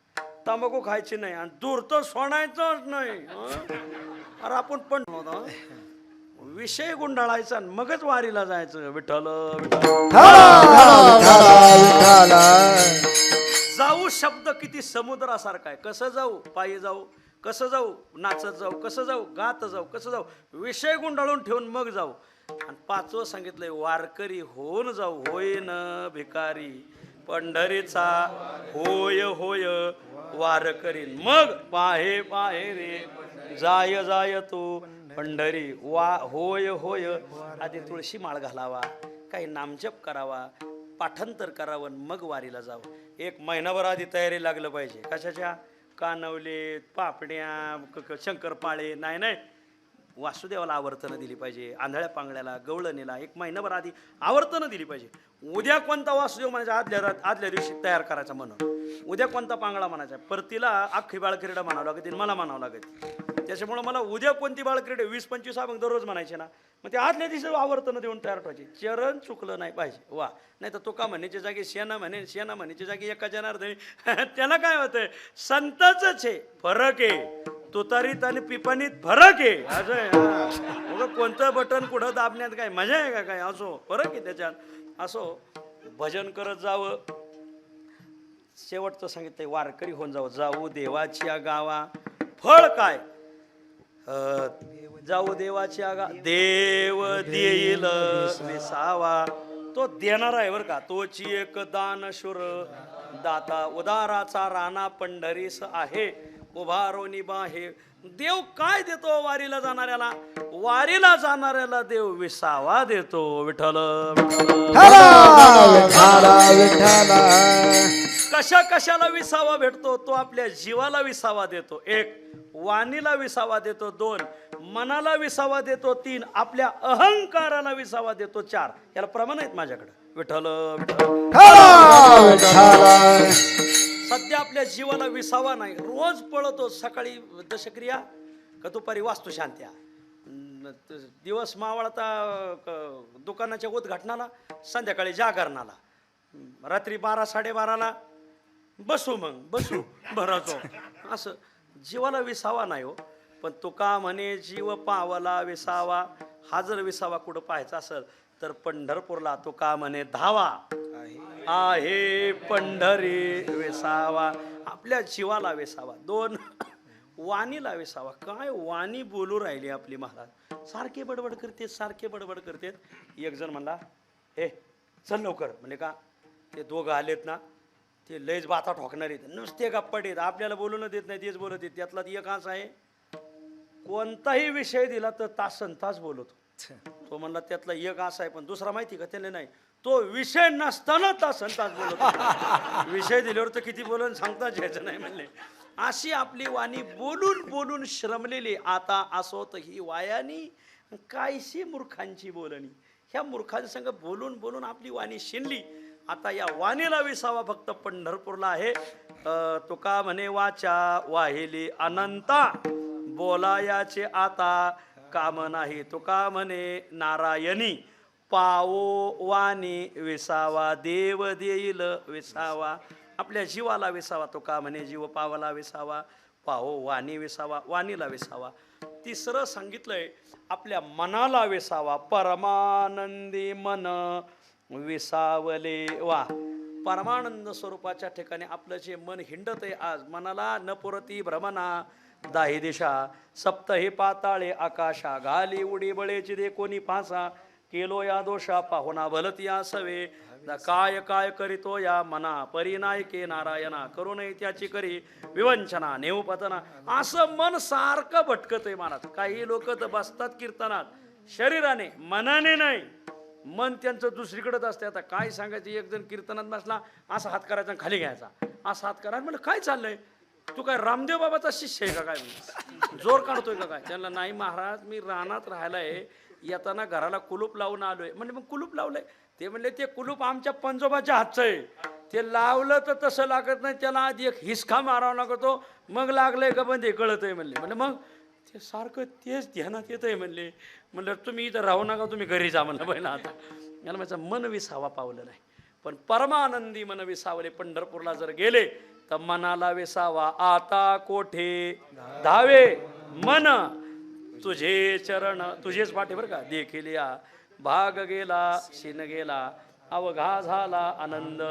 तंबाखू खायची नाही आणि दूर तर सोडायचंच नाही. अरे आपण पण विषय गुंडाळायचा मगच वारीला जायचं. विठ्ठल विठ्ठल. जाऊ शब्द किती समुद्रासारखा आहे. कसं जाऊ, पायी जाऊ, कसं जाऊ, नाचत जाऊ, कसं जाऊ, गात जाऊ, कसं जाऊ, विषय गुंडाळून ठेवून मग जाऊ. आणि पाचवं सांगितलंय वारकरी होऊन जाऊ. होय न भिकारी पंढरीचा होय होय वारकरी. मग पाहे पाहे रे जाय जाय तू पंढरी होय होय. आधी तुळशी माळ घालावा, काही नामजप करावा, पाठांतर करावं, मग वारीला जावं. एक महिनाभर आधी तयारी लागलं पाहिजे. कशाच्या? कानवले, पापड्या, शंकरपाळे. नाही नाही, वासुदेवाला आवर्तनं दिली पाहिजे. आंधळ्या पांगळ्याला, गवळणीला एक महिनाभर आधी आवर्तनं दिली पाहिजे. उद्या कोणता वासुदेव म्हणायचा आदल्या दिवशी तयार करायचा म्हणून. उद्या कोणता पांगळा म्हणायचा, परतीला अख्खी बाळक्रीडा म्हणावं लागेल, मला म्हणावं लागेल. त्याच्यामुळं मला उद्या कोणती बाळक्रीडा 20-25 अभंग दररोज म्हणायचे ना, मग ते आदल्या दिवशी आवर्तनं देऊन तयार ठेवायचे. चरण चुकलं नाही पाहिजे. वा, नाही तर तो का म्हणण्याच्या जागी शेणा म्हणे, शेणा म्हणण्याच्या जागी एका जनार्दनी. त्याला काय होतंय, संतच आहे. फरक आहे तुतारीत आणि पिपाणीत, फरक आहे. असं आहे. कोणतं बटन कुठं दाबण्यात काय मजा आहे का काय? असो, फरक आहे त्याच्यात. असो, भजन करत जावं. शेवटचं सांगितलंय वारकरी होऊन जावं. जाऊ देवाच्या गावा, फळ काय? जाऊ देवाच्या देव देईल विसावा. तो देणार आहे बरं का. तोची एक दानशूर दाता, उदाराचा राणा पंढरीस आहे, उभारोनी बाहे. देव काय देतो वारीला जाणाऱ्याला? वारीला जाणाऱ्याला देव विसावा देतो. विठ्ठल कशा कशाला विसावा भेटतो? तो आपल्या जीवाला विसावा देतो. 1 वाणीला विसावा देतो. 2 मनाला विसावा देतो. 3 आपल्या अहंकाराला विसावा देतो. 4 याला प्रमाण आहेत माझ्याकडे. विठ्ठल सध्या आपल्या जीवाला विसावा नाही. रोज पळतो. सकाळी दशक्रिया का दुपारी वास्तुशांत्या, दिवस मावळता दुकानाच्या उद्घाटनाला, संध्याकाळी जागरणाला, रात्री 12-12:30ला बसू भरतो. असं जीवाला विसावा नाही हो. पण तुका म्हणे जीव पावला विसावा. हा जर विसावा कुठं पाहायचा असेल तर पंढरपूरला. तुका म्हणे धावा आहे पंढरी विसावा. आपल्या जीवाला विसावा. 2 वाणीला विसावा. काय वाणी बोलू राहिली आपली महाराज. सारखे बडबड करते, सारखे बडबड करते. एक जण म्हणला, हे चल लवकर. म्हणजे का, ते दोघं आलेत ना, ते लयच बाता ठोकणार आहेत, नुसते गप्पा देत, आपल्याला बोलून देत नाही, तेच बोलत येत. त्यातला एक असा आहे, कोणताही विषय दिला तर तासन तास बोलतो. तो म्हणला त्यातला एक असा आहे. पण दुसरा माहिती का, त्याला नाही, तो विषय नसताना तासन तास बोलतो. विषय दिल्यावर तर किती बोलून सांगताच यायचं नाही म्हणले. अशी आपली वाणी बोलून बोलून श्रमलेली. आता असोत ही वायानी कायशी मूर्खांची बोलणी. ह्या मूर्खांसंग बोलून बोलून आपली वाणी शिनली. आता या वाणीला विसावा फक्त पंढरपूरला आहे. तुका म्हणे वाचा वाहिली अनंता, बोलायाचे आता काम नाही. तुका म्हणे नारायणी, पावो वाणी विसावा. देव देईल विसावा. आपल्या जीवाला विसावा. तुका म्हणे जीव पावला विसावा, पाहो वाणी विसावा. वाणीला विसावा. 3रं सांगितलंय आपल्या मनाला विसावा. परमानंदी मन विसावले. वा, परमानंद स्वरूपाच्या ठिकाणी आपलं जे मन हिंडत आहे आज, मनाला न पुरती भ्रमणा 10 दिशा, सप्तही पाताळे आकाशा, घाली उडी बळेची दे कोणी फासा, केलो या दोषा पाहुणा भलती सवे, काय काय करीतो या मना, परिनायके नारायणा, करू नये त्याची करी विवंचना नेऊ पतना. असं मन सारखं भटकत आहे मनात. काही लोक तर बसतात कीर्तनात शरीराने, मनाने नाही. मन त्यांचं दुसरीकडेच असते. आता काय सांगायचं, एक जण कीर्तनात बसला, असा हात करायचा आणि खाली घ्यायचा, असा हात करा. म्हणलं काय चाललंय, तू काय रामदेव बाबाचा शिष्य आहे का काय, जोर काढतोय का काय? त्यांना नाही महाराज, मी रानात राहायलाय, येताना घराला कुलूप लावून आलोय. म्हणजे मग कुलूप लावलंय? ते म्हणले ते कुलूप आमच्या पंजोबाच्या हातचं आहे, ते लावलं तर तसं लागत नाही, त्याला आधी एक हिसका मारावा लागतो, मग लागलंय का बंद कळत आहे म्हणले. म्हणजे मग ते सारखं तेच ध्यानात येत आहे म्हणले. म्हणलं तुम्ही इथं राहू नका, तुम्ही घरी जा म्हणलं पहिला. आता याला माझं मन विसावा पावलं नाही. पण परमानंदी मन विसावले. पंढरपूरला जर गेले तर मनाला विसावा. आता कोठे धावे मन तुझे चरण, तुझेच पाठे बरं का, देखील या भाग गेला शिन गेला, अवघा झाला आनंद.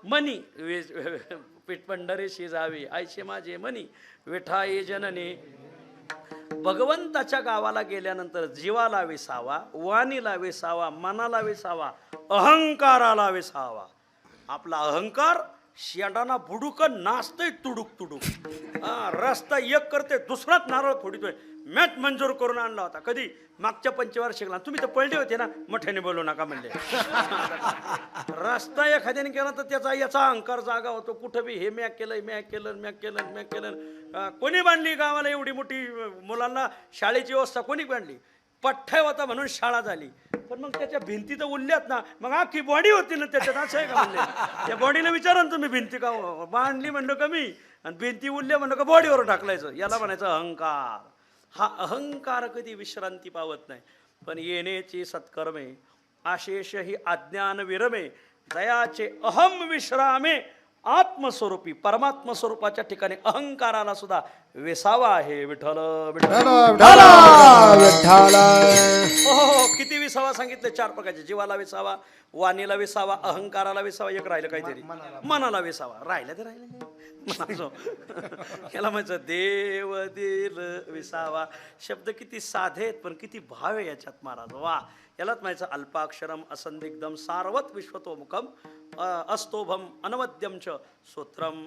मनी पीठ पंढरीशी जावी आयशे माझे मनी विठाई जननी. भगवंताच्या गावाला गेल्यानंतर जीवाला विसावा, वाणीला विसावा, मनाला विसावा, अहंकाराला विसावा. आपला अहंकार शेंडाना बुडूक नाचतय तुडूक तुडूक. रस्ता एक करते दुसराच नारळ फोडितोय. मॅच मंजूर करून आणला होता कधी मागच्या पंचवार्षिकला. तुम्ही तर पळले होते ना, मोठ्याने बोलू नका म्हणले. रस्ता एखाद्याने केला तर त्याचा याचा अहंकार जागा होतो. कुठं बी हे मॅक केलं मॅक केलं मॅक केलं मॅक केलं. कोणी बांधली गावाला एवढी मोठी मुलांना शाळेची व्यवस्था कोणी बांधली? पठ्ठ्या होता म्हणून शाळा झाली. पण मग त्याच्या भिंती तर उरल्यात ना, मग अख्खी बॉडी होती ना त्याच्यात. असं आहे का म्हणले? त्या बॉडीला विचारा ना तुम्ही, भिंती का बांधली म्हणलं कमी आणि भिंती उरल्या म्हणलं का बॉडीवर टाकलायचं. याला म्हणायचं अहंकार. हा अहंकार कधी विश्रांती पावत नाही. पण येण्याची सत्कर्मे आशेष ही अज्ञान विरमे दयाचे अहम विश्रामे. आत्मस्वरूपी परमात्म स्वरूपाच्या ठिकाणी अहंकाराला सुद्धा विसावा आहे. विठ्ठल विठ्ठल हो. किती विसावा सांगितले? 4 प्रकारचे. जीवाला विसावा, वाणीला विसावा, अहंकाराला विसावा, एक राहिलं काहीतरी मनाला विसावा. राहिलं तर राहिलं मनाचो. याला म्हणायचं देव दिल विसावा. शब्द किती साधे आहेत पण किती भाव आहे याच्यात महाराज. वा. यालाच म्हणायचं अल्पाक्षरम असंदिग्धम सारवत विश्वतोमुखम अस्तोभम अनवद्यम च सूत्रम.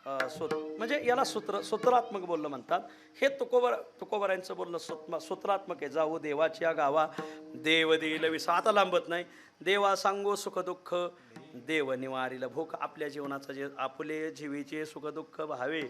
म्हणजे याला सूत्रात्मक बोललं म्हणतात. हे तुकोबरायांचं बोलणं सूत्रात्मक आहे. जाऊ देवाच्या गावा देव देईल विसा. आता लांबत नाही. देवा सांगो सुख दुःख देव निवारील भूक. आपल्या जीवनाचं जे आपुले जीवीचे सुख दुःख भावे,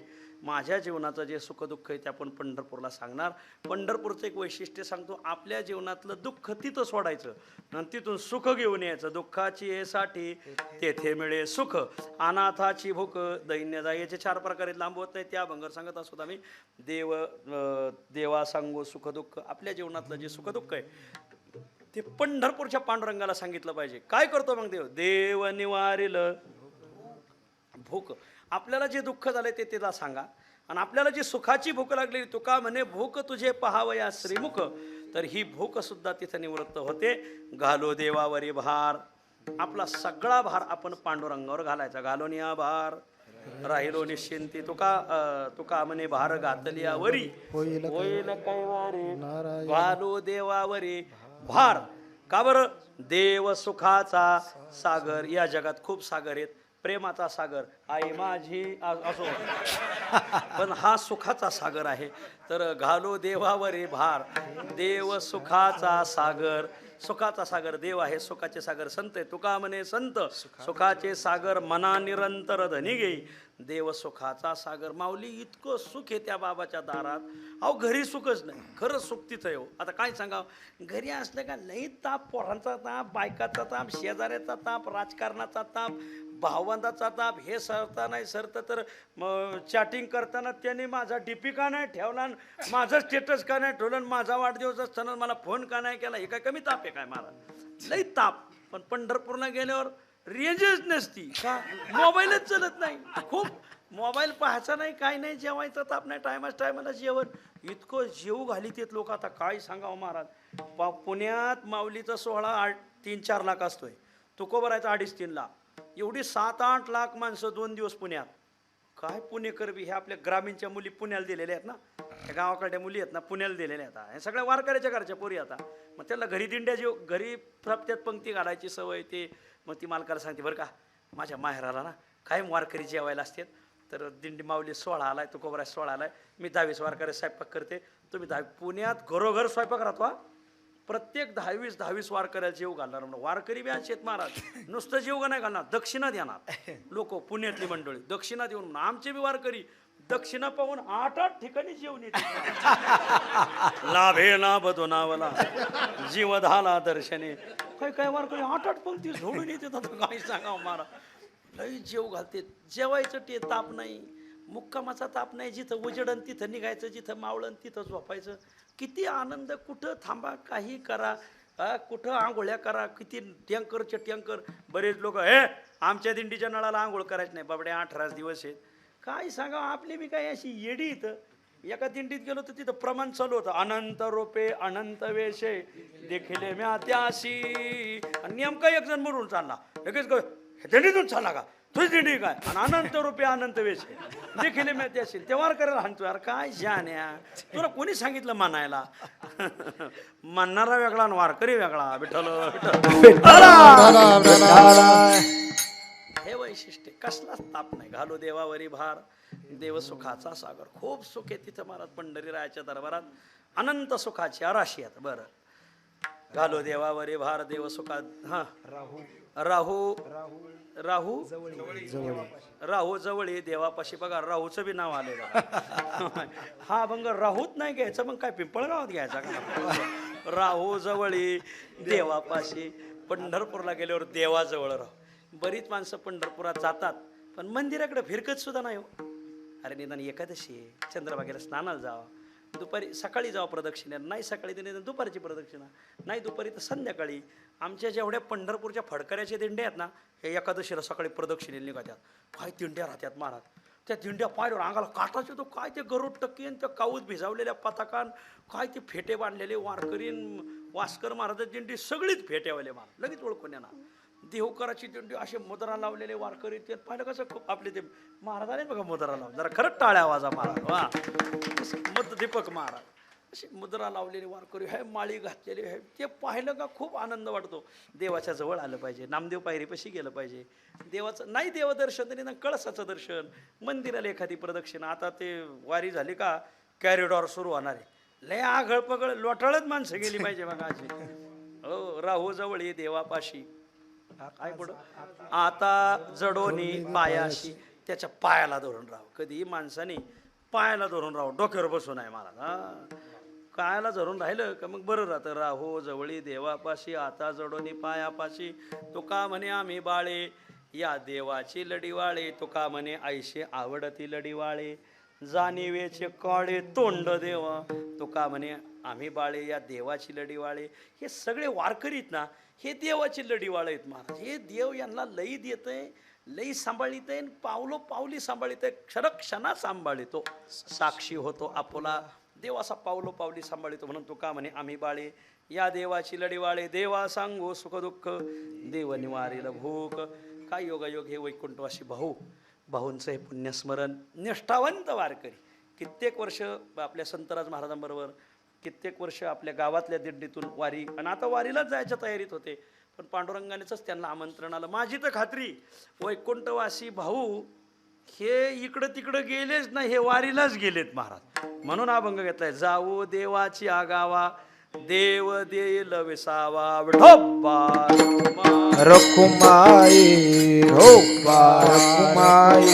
माझ्या जीवनाचं जे सुख दुःख आहे ते आपण पंढरपूरला सांगणार. पंढरपूरचं एक वैशिष्ट्य सांगतो. आपल्या जीवनातलं दुःख तिथं सोडायचं आणि तिथून सुख घेऊन यायचं. दुःखाची येसाठी तेथे मिळे सुख, अनाथाची भूक दैन्य जाय. याचे 4 प्रकारे लांबवत नाही. त्या भंगर सांगत असतो आम्ही. देवा सांगो सुख दुःख. आपल्या जीवनातलं जे सुख दुःख आहे ते पंढरपूरच्या पांडुरंगाला सांगितलं पाहिजे. काय करतो मग देव? देव निवारील भूक. आपल्याला जे दुःख झालंय ते त्याला सांगा. आणि आपल्याला जी सुखाची भूक लागलेली, तुका म्हणे भूक तुझे पहावया श्रीमुख. तर ही भूक सुद्धा तिथं निवृत्त होते. घालो देवावरी भार. आपला सगळा भार आपण पांडुरंगावर घालायचा. घालोनिया भार राहिलो निश्चिंती. तुका म्हणे भार घातलिया वरी होईल कैवारे. घालो देवावरी भार. का बरं? देव सुखाचा सागर. या जगात खूप सागर आहेत. प्रेमाचा सागर आई माझी असो, पण हा सुखाचा सागर आहे. तर घालो देवावरी भार. देव सुखाचा सागर. सुखाचा सागर देव आहे. सुखाचे सागर संत आहे. तुका म्हणे संत सुखाचे सागर मना निरंतर धनी घेई. देव सुखाचा सागर. माऊली इतकं सुख आहे त्या बाबाच्या दारात. अहो घरी सुखच नाही. खरंच सुख तिथं आहे. आता काय सांगावं, घरी असलं का लई ताप, पोरांचा ताप, बायकाचा ताप, शेजाऱ्याचा ताप, राजकारणाचा ताप, भावबंधाचा ताप. हे सरता नाही सरतं तर चॅटिंग करताना त्याने माझा डीपी का नाही ठेवला, माझं स्टेटस का नाही ठेवलं, माझा वाढदिवस असताना मला फोन का नाही केला. हे काय कमी ताप आहे काय? मला लई ताप. पण पंढरपूरला गेल्यावर रेंजच नसती. का? मोबाईलच चलत नाही. खूप मोबाईल पाहायचा नाही, काय नाही, जेवायचा ताप नाही, टायमाला जेवण. इतकं जेव घालीत येत लोक. आता काय सांगावं महाराज. पुण्यात माऊलीचा सोहळा 3-4 लाख असतोय. तुकोबरायचा 2.5-3 लाख. एवढी 7-8 लाख माणसं 2 दिवस पुण्यात. काय पुणेकर बी. हे आपल्या ग्रामीणच्या मुली पुण्याला दिलेल्या आहेत ना, त्या गावाकडच्या मुली आहेत ना पुण्याला दिलेल्या आहेत. हे सगळ्या वारकऱ्याच्या घरच्या पोरी आता. मग त्याला घरी दिंड्या घरी प्रत्येक पंक्ती घालायची सवय. ते मग ती मालकाला सांगते, बरं का माझ्या माहेराला ना कायम वारकरी जेवायला असतात. तर दिंडी माऊली 16 आलाय, तुकोबरा 16 आलाय, मी 10-20 वारकरी स्वयंपाक करते, तुम्ही 10. पुण्यात घरोघर स्वयंपाक राहतो. हा प्रत्येक 10-20 वारकऱ्याला जेव घालणार. म्हणून वारकरी बी शेत महाराज नुसतं जेव नाही घालणार, दक्षिणा देणार. लोक पुण्यातली मंडळी दक्षिणा देऊन. आमचे बी वारकरी दक्षिणा पाहून 8-8 ठिकाणी जेवण येते. लाभे ना बदो नावला जीव झाला दर्शने. काय वारकरी 8-8 पंक्ती झोडून येते. काय सांगावं महाराज. लई जेव घालते. जेवायचं ते ताप नाही, मुक्कामाचा ताप नाही. जिथं उजडन तिथं निघायचं, जिथं मावळन तिथं झोपायचं. किती आनंद. कुठं थांबा, काही करा, कुठं आंघोळ्या करा. किती टँकरचे टँकर. बरेच लोक आमच्या दिंडीच्या नळाला आंघोळ करायचं नाही बाबडे, 18 दिवस आहेत. काय सांगा. आपली बी काय अशी येडी. इथं एका दिंडीत गेलो तर तिथं प्रमाण चालू होतं. अनंत रोपे अनंत वेशे देखिले म्या त्याशी. आणि नेमका एक जण मरून चालला. लगेच दिंडीतून चालला का तुझी दिंडी काय आणि अनंत रुपये अनंत वेचे देखील मी असेल तेव्हा करायला हाणतो यार काय जाण्या तुला कोणी सांगितलं म्हणायला म्हणणारा वेगळा आणि वारकरी वेगळा विठ्ठल हे वैशिष्ट्य कसलाच ताप नाही घालो देवावरी भार देव सुखाचा सागर खूप सुख आहे तिथं महाराज पंढरीरायाच्या दरबारात अनंत सुखाची अराशी आहेत बरं घालो देवावरी भार देव सुखात हा राहू राहू राहू जवळी देवापाशी बघा राहूचं बी नाव आले हा अभंग राहूत नाही घ्यायचं मग काय पिंपळगावात घ्यायचा का राहू जवळी देवापाशी पंढरपूरला गेल्यावर देवाजवळ राहू बरीच माणसं पंढरपुरात जातात पण मंदिराकडे फिरकत सुद्धा नाही हो अरे निदान एकादशी चंद्रभागेला स्नानाला जावं दुपारी सकाळी जावं प्रदक्षिणा नाही सकाळी तर निदान दुपारची प्रदक्षिणा नाही दुपारी तर संध्याकाळी आमच्या जेवढ्या पंढरपूरच्या फडकऱ्याच्या दिंड्या आहेत ना हे एकादशीला सकाळी प्रदक्षिणेला निघतात काय दिंड्या राहतात महाराज त्या दिंड्या पायवर अंगाला काटाच येतो काय ते गरुड टक्की आणि त्या काऊत भिजावलेल्या पताकान काय ते फेटे बांधलेले वारकरीन वास्कर महाराज दिंडी सगळीच फेट्यावाले महाराज लगेच ओळखून येणार देवकराची दिंडी असे मुद्रा लावलेले वारकरी ते पाहिलं कसं खूप आपले ते महाराजाने बघा मुद्रा लावून जरा खरंच टाळ्या आवाजा महाराज वा मत दीपक महाराज अशी मुद्रा लावलेली वारकरी हे माळी घातलेली आहे ते पाहिलं का खूप आनंद वाटतो देवाच्या जवळ आलं पाहिजे नामदेव पायरीपाशी गेलं पाहिजे देवाचं नाही देवदर्शन तरी ना कळसाचं दर्शन मंदिराला एखादी प्रदक्षिणा आता ते वारी झाली का कॅरिडॉर सुरू होणार आहे लय आगळ पगळ लोटाळत माणसं गेली पाहिजे बघा अशी हो राहू जवळ देवापाशी काय पुढं आता जडोनी पायाशी त्याच्या पायाला धरून राहू कधी माणसाने पायाला धरून राहू डोक्यावर बसून आहे महाराज पायाला धरून राहिलं का मग बरं राहतं राहू जवळी देवापाशी आता जडोनी पायापाशी तुका म्हणे आम्ही बाळे या देवाची लढीवाळे तुका म्हणे आईशी आवडती लढीवाळे जाणीवेचे काळे तोंड देवा तुका म्हणे आम्ही बाळे या देवाची लढीवाळे हे सगळे वारकरीत ना हे देवाची लढीवाळे आहेत महाराज हे देव यांना लई देतंय लई सांभाळीत आहे पावलो पावली सांभाळीत आहे क्षणक्षणात सांभाळितो साक्षी होतो आपोला देव असा पावलो पावली सांभाळितो म्हणून तुका म्हणे आम्ही बाळे या देवाची लढीवाळे देवा सांगो सुख दुःख देव निवारील भूक काय योगायोग हे वैकुंठवासी भाऊंचं हे पुण्यस्मरण निष्ठावंत वारकरी कित्येक वर्ष आपल्या संतराज महाराजांबरोबर कित्येक वर्ष आपल्या गावातल्या दिंडीतून वारी आणि आता वारीलाच जायच्या तयारीत होते पण पांडुरंगानेच त्यांना आमंत्रण आलं माझी तर खात्री वैकुंठवासी भाऊ हे इकडं तिकडं गेलेच नाही हे वारीलाच गेलेत महाराज म्हणून अभंग घेतलाय जाऊ देवाची आगावा देव देईल विसावा विठोबा रखुमाई ढोबा रखुमाई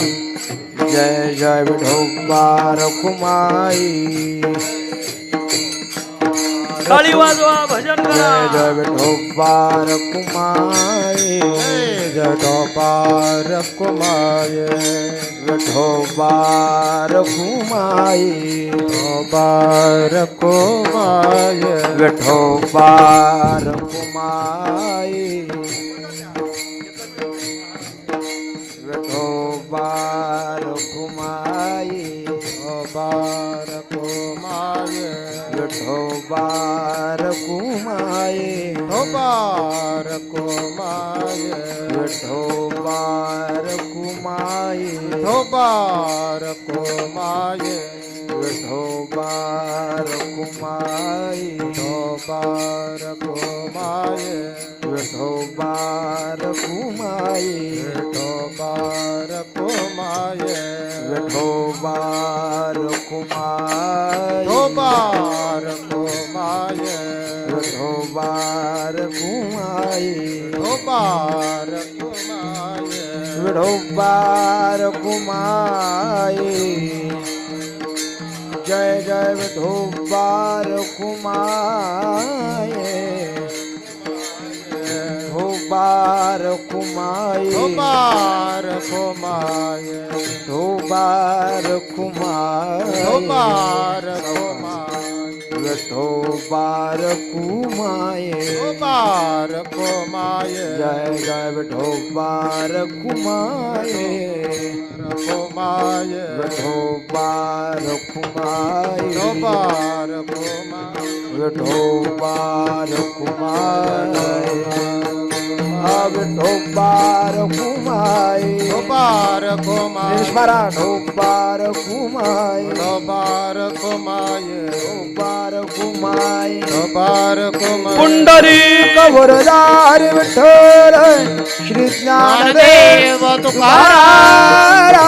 जय जय विठोबा रखुमाई टाळी वाजवा भजन जय करा जय विठोबा रखुमाई जय विठोबा रखुमाई विठोबा रखुमाई विठोबा रखुमाई विठोबा रखुमाई विठोबा रखुमाई विठोबा रखुमाई विठोबा रखुमाई विठोबा रखुमाई विठोबा रखुमाई विठोबा रखुमाई विठोबा रखुमाई विठोबा रखुमाई विठोबा रखुमाई विठोबा रखुमाई विठोबा रखुमाई विठोबा रखुमाई विठोबा रखुमाई विठोबा रखुमाई विठोबा रखुमाई जय जय विठोबा रखुमाई विठोबा रखुमाई विठोबा रखुमाई विठोबा रखुमाई विठोबा रखुमाई विठोबा रखुमाई विठोबा रखुमाई जय जय विठोबा रखुमाई रखुमाई विठोबा रखुमाई विठोबा रखुमाई विठोबा रखुमाई ढोबार कुमाई ढोबार कुमाय निष्मरा ढोबार कुमाई ढोबार कुमाय ढोबार कुमाई ढोबार कुमाय पुंडरी कवरदार विठ्ठल श्री ज्ञानदेव ज्ञानदेव तुकाराम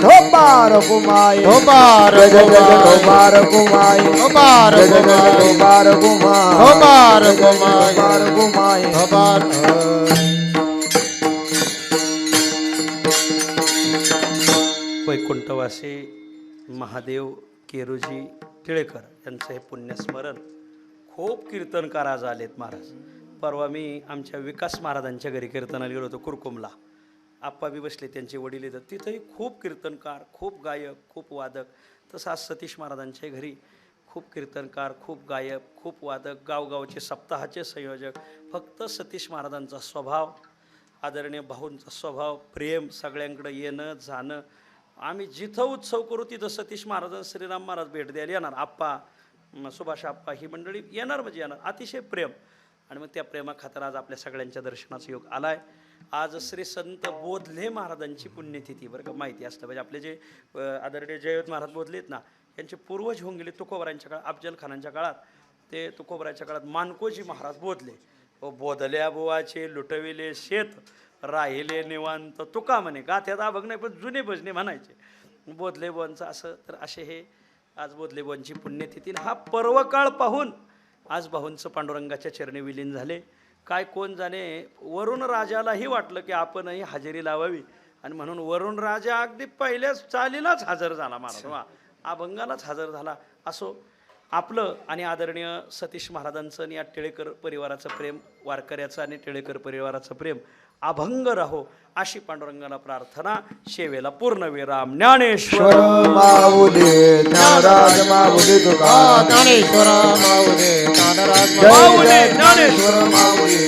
ढोबार कुमाई ढोबार जय जय जय कुमाय ढोबार कुमाई ढोबार जय जय जय कुमाय ढोबार कुमाई ढोबार कुमाय ढोबार कुमाई ढोबार वैकुंठवासी महादेव केरुजी टिळेकर यांचं हे पुण्यस्मरण. खूप कीर्तनकार आज आलेत महाराज. परवा मी आमच्या विकास महाराजांच्या घरी कीर्तनाला गेलो होतो कुरकुमला. आप्पा बी बसले, त्यांचे वडील येतात. तिथंही खूप कीर्तनकार, खूप गायक, खूप वादक. तसं आज सतीश महाराजांच्या घरी खूप कीर्तनकार, खूप गायक, खूप वादक, गावगावचे सप्ताहाचे संयोजक. फक्त सतीश महाराजांचा स्वभाव, आदरणीय भाऊंचा स्वभाव, प्रेम, सगळ्यांकडे येणं जाणं. आम्ही जिथं उत्सव करू तिथं सतीश महाराज, श्रीराम महाराज भेट द्यायला येणार. आप्पा, सुभाष आप्पा, ही मंडळी येणार म्हणजे येणार. अतिशय प्रेम. आणि मग त्या प्रेमाखातर आज आपल्या सगळ्यांच्या दर्शनाचा योग आला आहे. आज श्री संत बोधले महाराजांची पुण्यतिथी. बरं का, माहिती असलं म्हणजे आपले जे आदरणीय जयवंत महाराज बोधले आहेत ना, यांचे पूर्वज होऊन गेले तुकोबरायांच्या काळात, अफजल खानांच्या काळात. ते तुकोबराच्या काळात मानकोजी महाराज बोधले. बोधल्या बुवाचे लुटविले शेत, राहिले निवांत तुका म्हणे. गाथ्यात आभग नाही, पण जुने भजने म्हणायचे बोधले बुवांचं. असं तर असे हे आज बोधले बुवांची पुण्यतिथी. हा पर्वकाळ पाहून आज भाऊंचं पांडुरंगाच्या चरणी विलीन झाले. काय कोण जाणे, वरुण राजालाही वाटलं की आपणही हजेरी लावावी, आणि म्हणून वरुण राजा अगदी पहिल्याच चालीलाच हजर झाला महाराज. वा, अभंगालाच हजर झाला. असो, आपलं आणि आदरणीय सतीश महाराजांचं आणि या टिळेकर परिवाराचं प्रेम, वारकऱ्याचं आणि टिळेकर परिवाराचं प्रेम अभंग राहो अशी पांडुरंगाला प्रार्थना. शेवेला पूर्णविराम. ज्ञानेश्वर माऊली ज्ञानराज माऊली तुका ज्ञानेश्वर माऊली ज्ञानराज जय ज्ञानेश्वर माऊली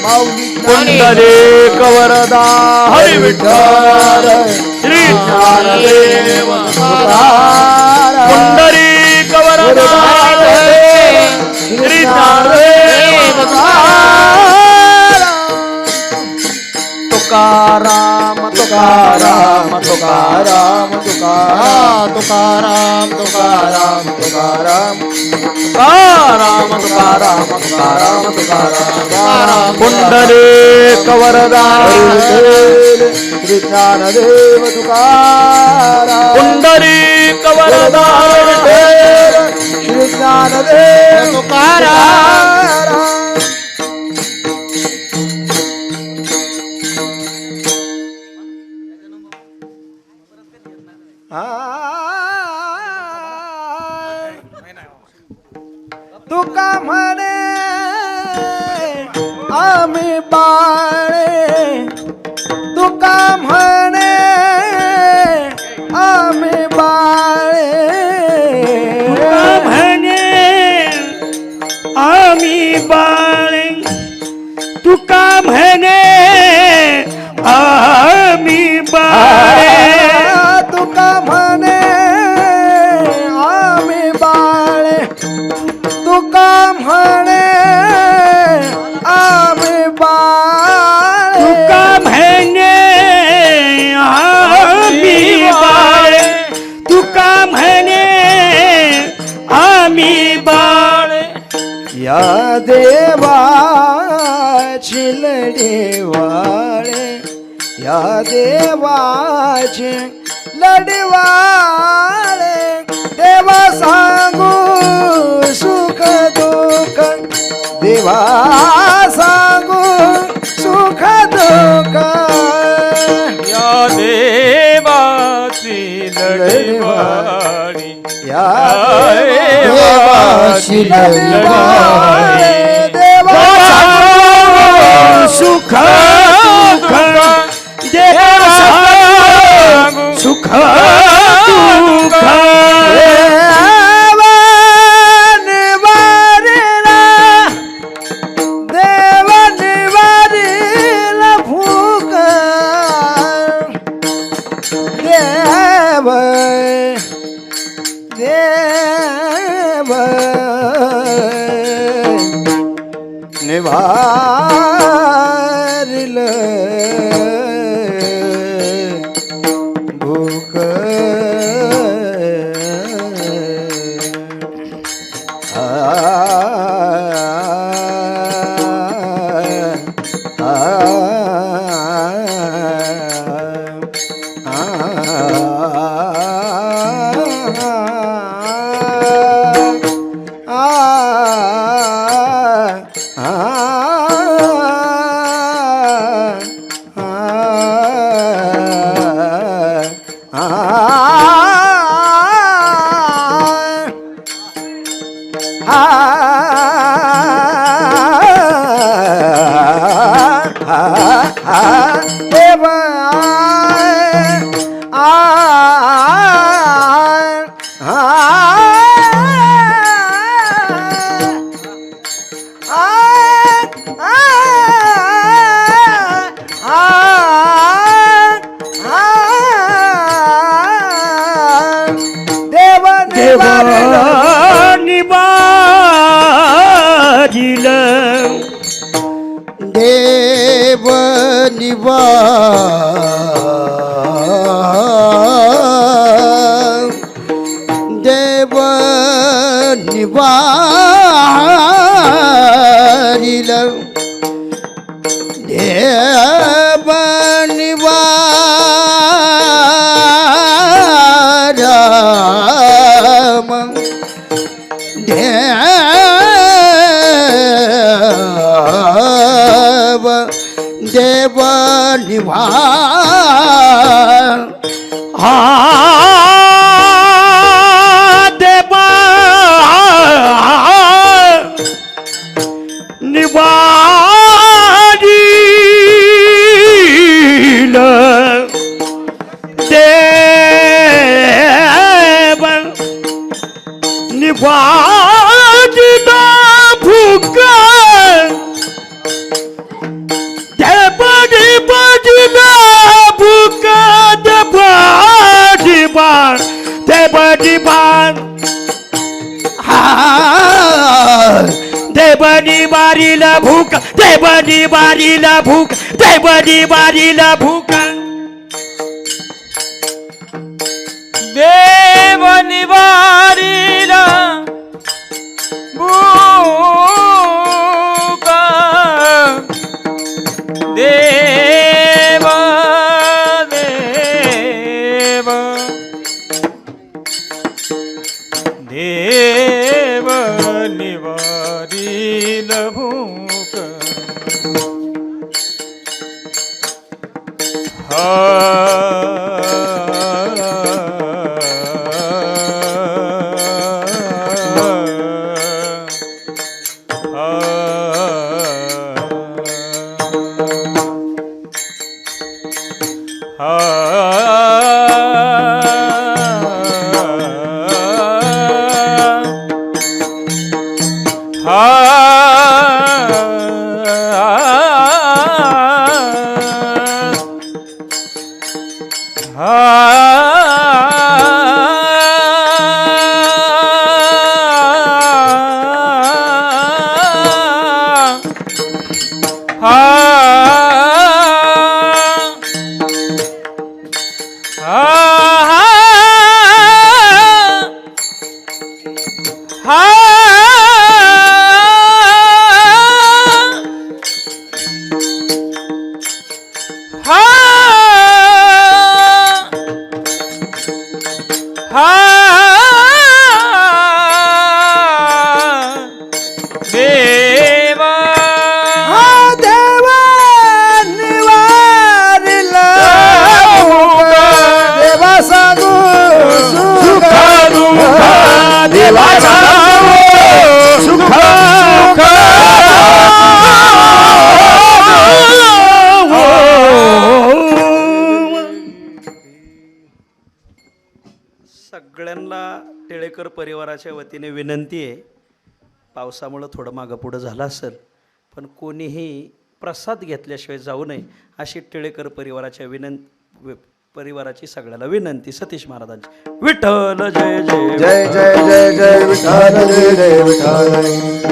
माऊली पुंडलिक वरदा हरी विठ्ठल श्री ज्ञानदेव तुकाराम पुंडलिक वरदा श्री ज्ञानदेव तुकाराम तुकाराम तुकाराम तुकाराम तुकाराम तुकाराम तुकाराम तुकाराम तुकाराम तुकाराम तुकाराम पुंडलिक वरदा श्री ज्ञानदेव तुकाराम पुंडलिक वरदा श्री ज्ञानदेव तुकाराम तुका म्हणे आम्ही बाळे तुका म्हणे आम्ही बाळे म्हणे आम्ही बाळे तुका म्हणे आम्ही बाळे तुका म्हणे आम्ही बाळे तुका म्हणे आम्ही बाळे तुका म्हणे आम्ही बाळे तुका म्हणे आम्ही बाळे या देवाची लढेवाळे या देवाची लढवाळे देवा सांगू सुख दुःख देवा सांगू सुख दुःख या देवाची लढवाळी या देवाची लढवाळे देवा सांगू सुख देवा सुख दुःख निवारिला निवारिल भूक देव देव निवारिल देव निवारम देव निवार देव निवारिल देव निवारिल भूक देवनी बारीला भूक देवनी बारीला भूक देवनी बारीला भूक देवनी बारीला भूक देव देव देव निवारिल भूक सगळ्यांना टिळेकर परिवाराच्या वतीने विनंती आहे, पावसामुळं थोडं मागं पुढं झालं असेल पण कोणीही प्रसाद घेतल्याशिवाय जाऊ नये अशी टिळेकर परिवाराच्या परिवाराची सगळ्याला विनंती. सतीश महाराजांची. विठ्ठल जय जय जय जय जय जय विठाल जय जय विठाल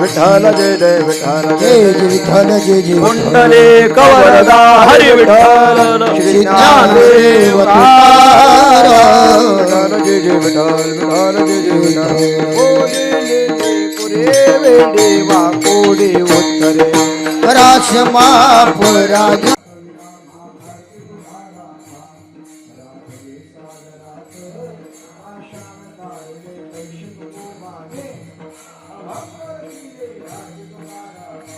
विठाल जय जय विठाल जय जय विठाल जय जय कुंडले कवरदा हरी विठ्ठल श्री ज्ञानदेव तुकाराम विठाल जय जय विठाल विठाल जय जय विठाल कोडे पुरे वेडे वा कोडे उत्तरे राशमा पुराज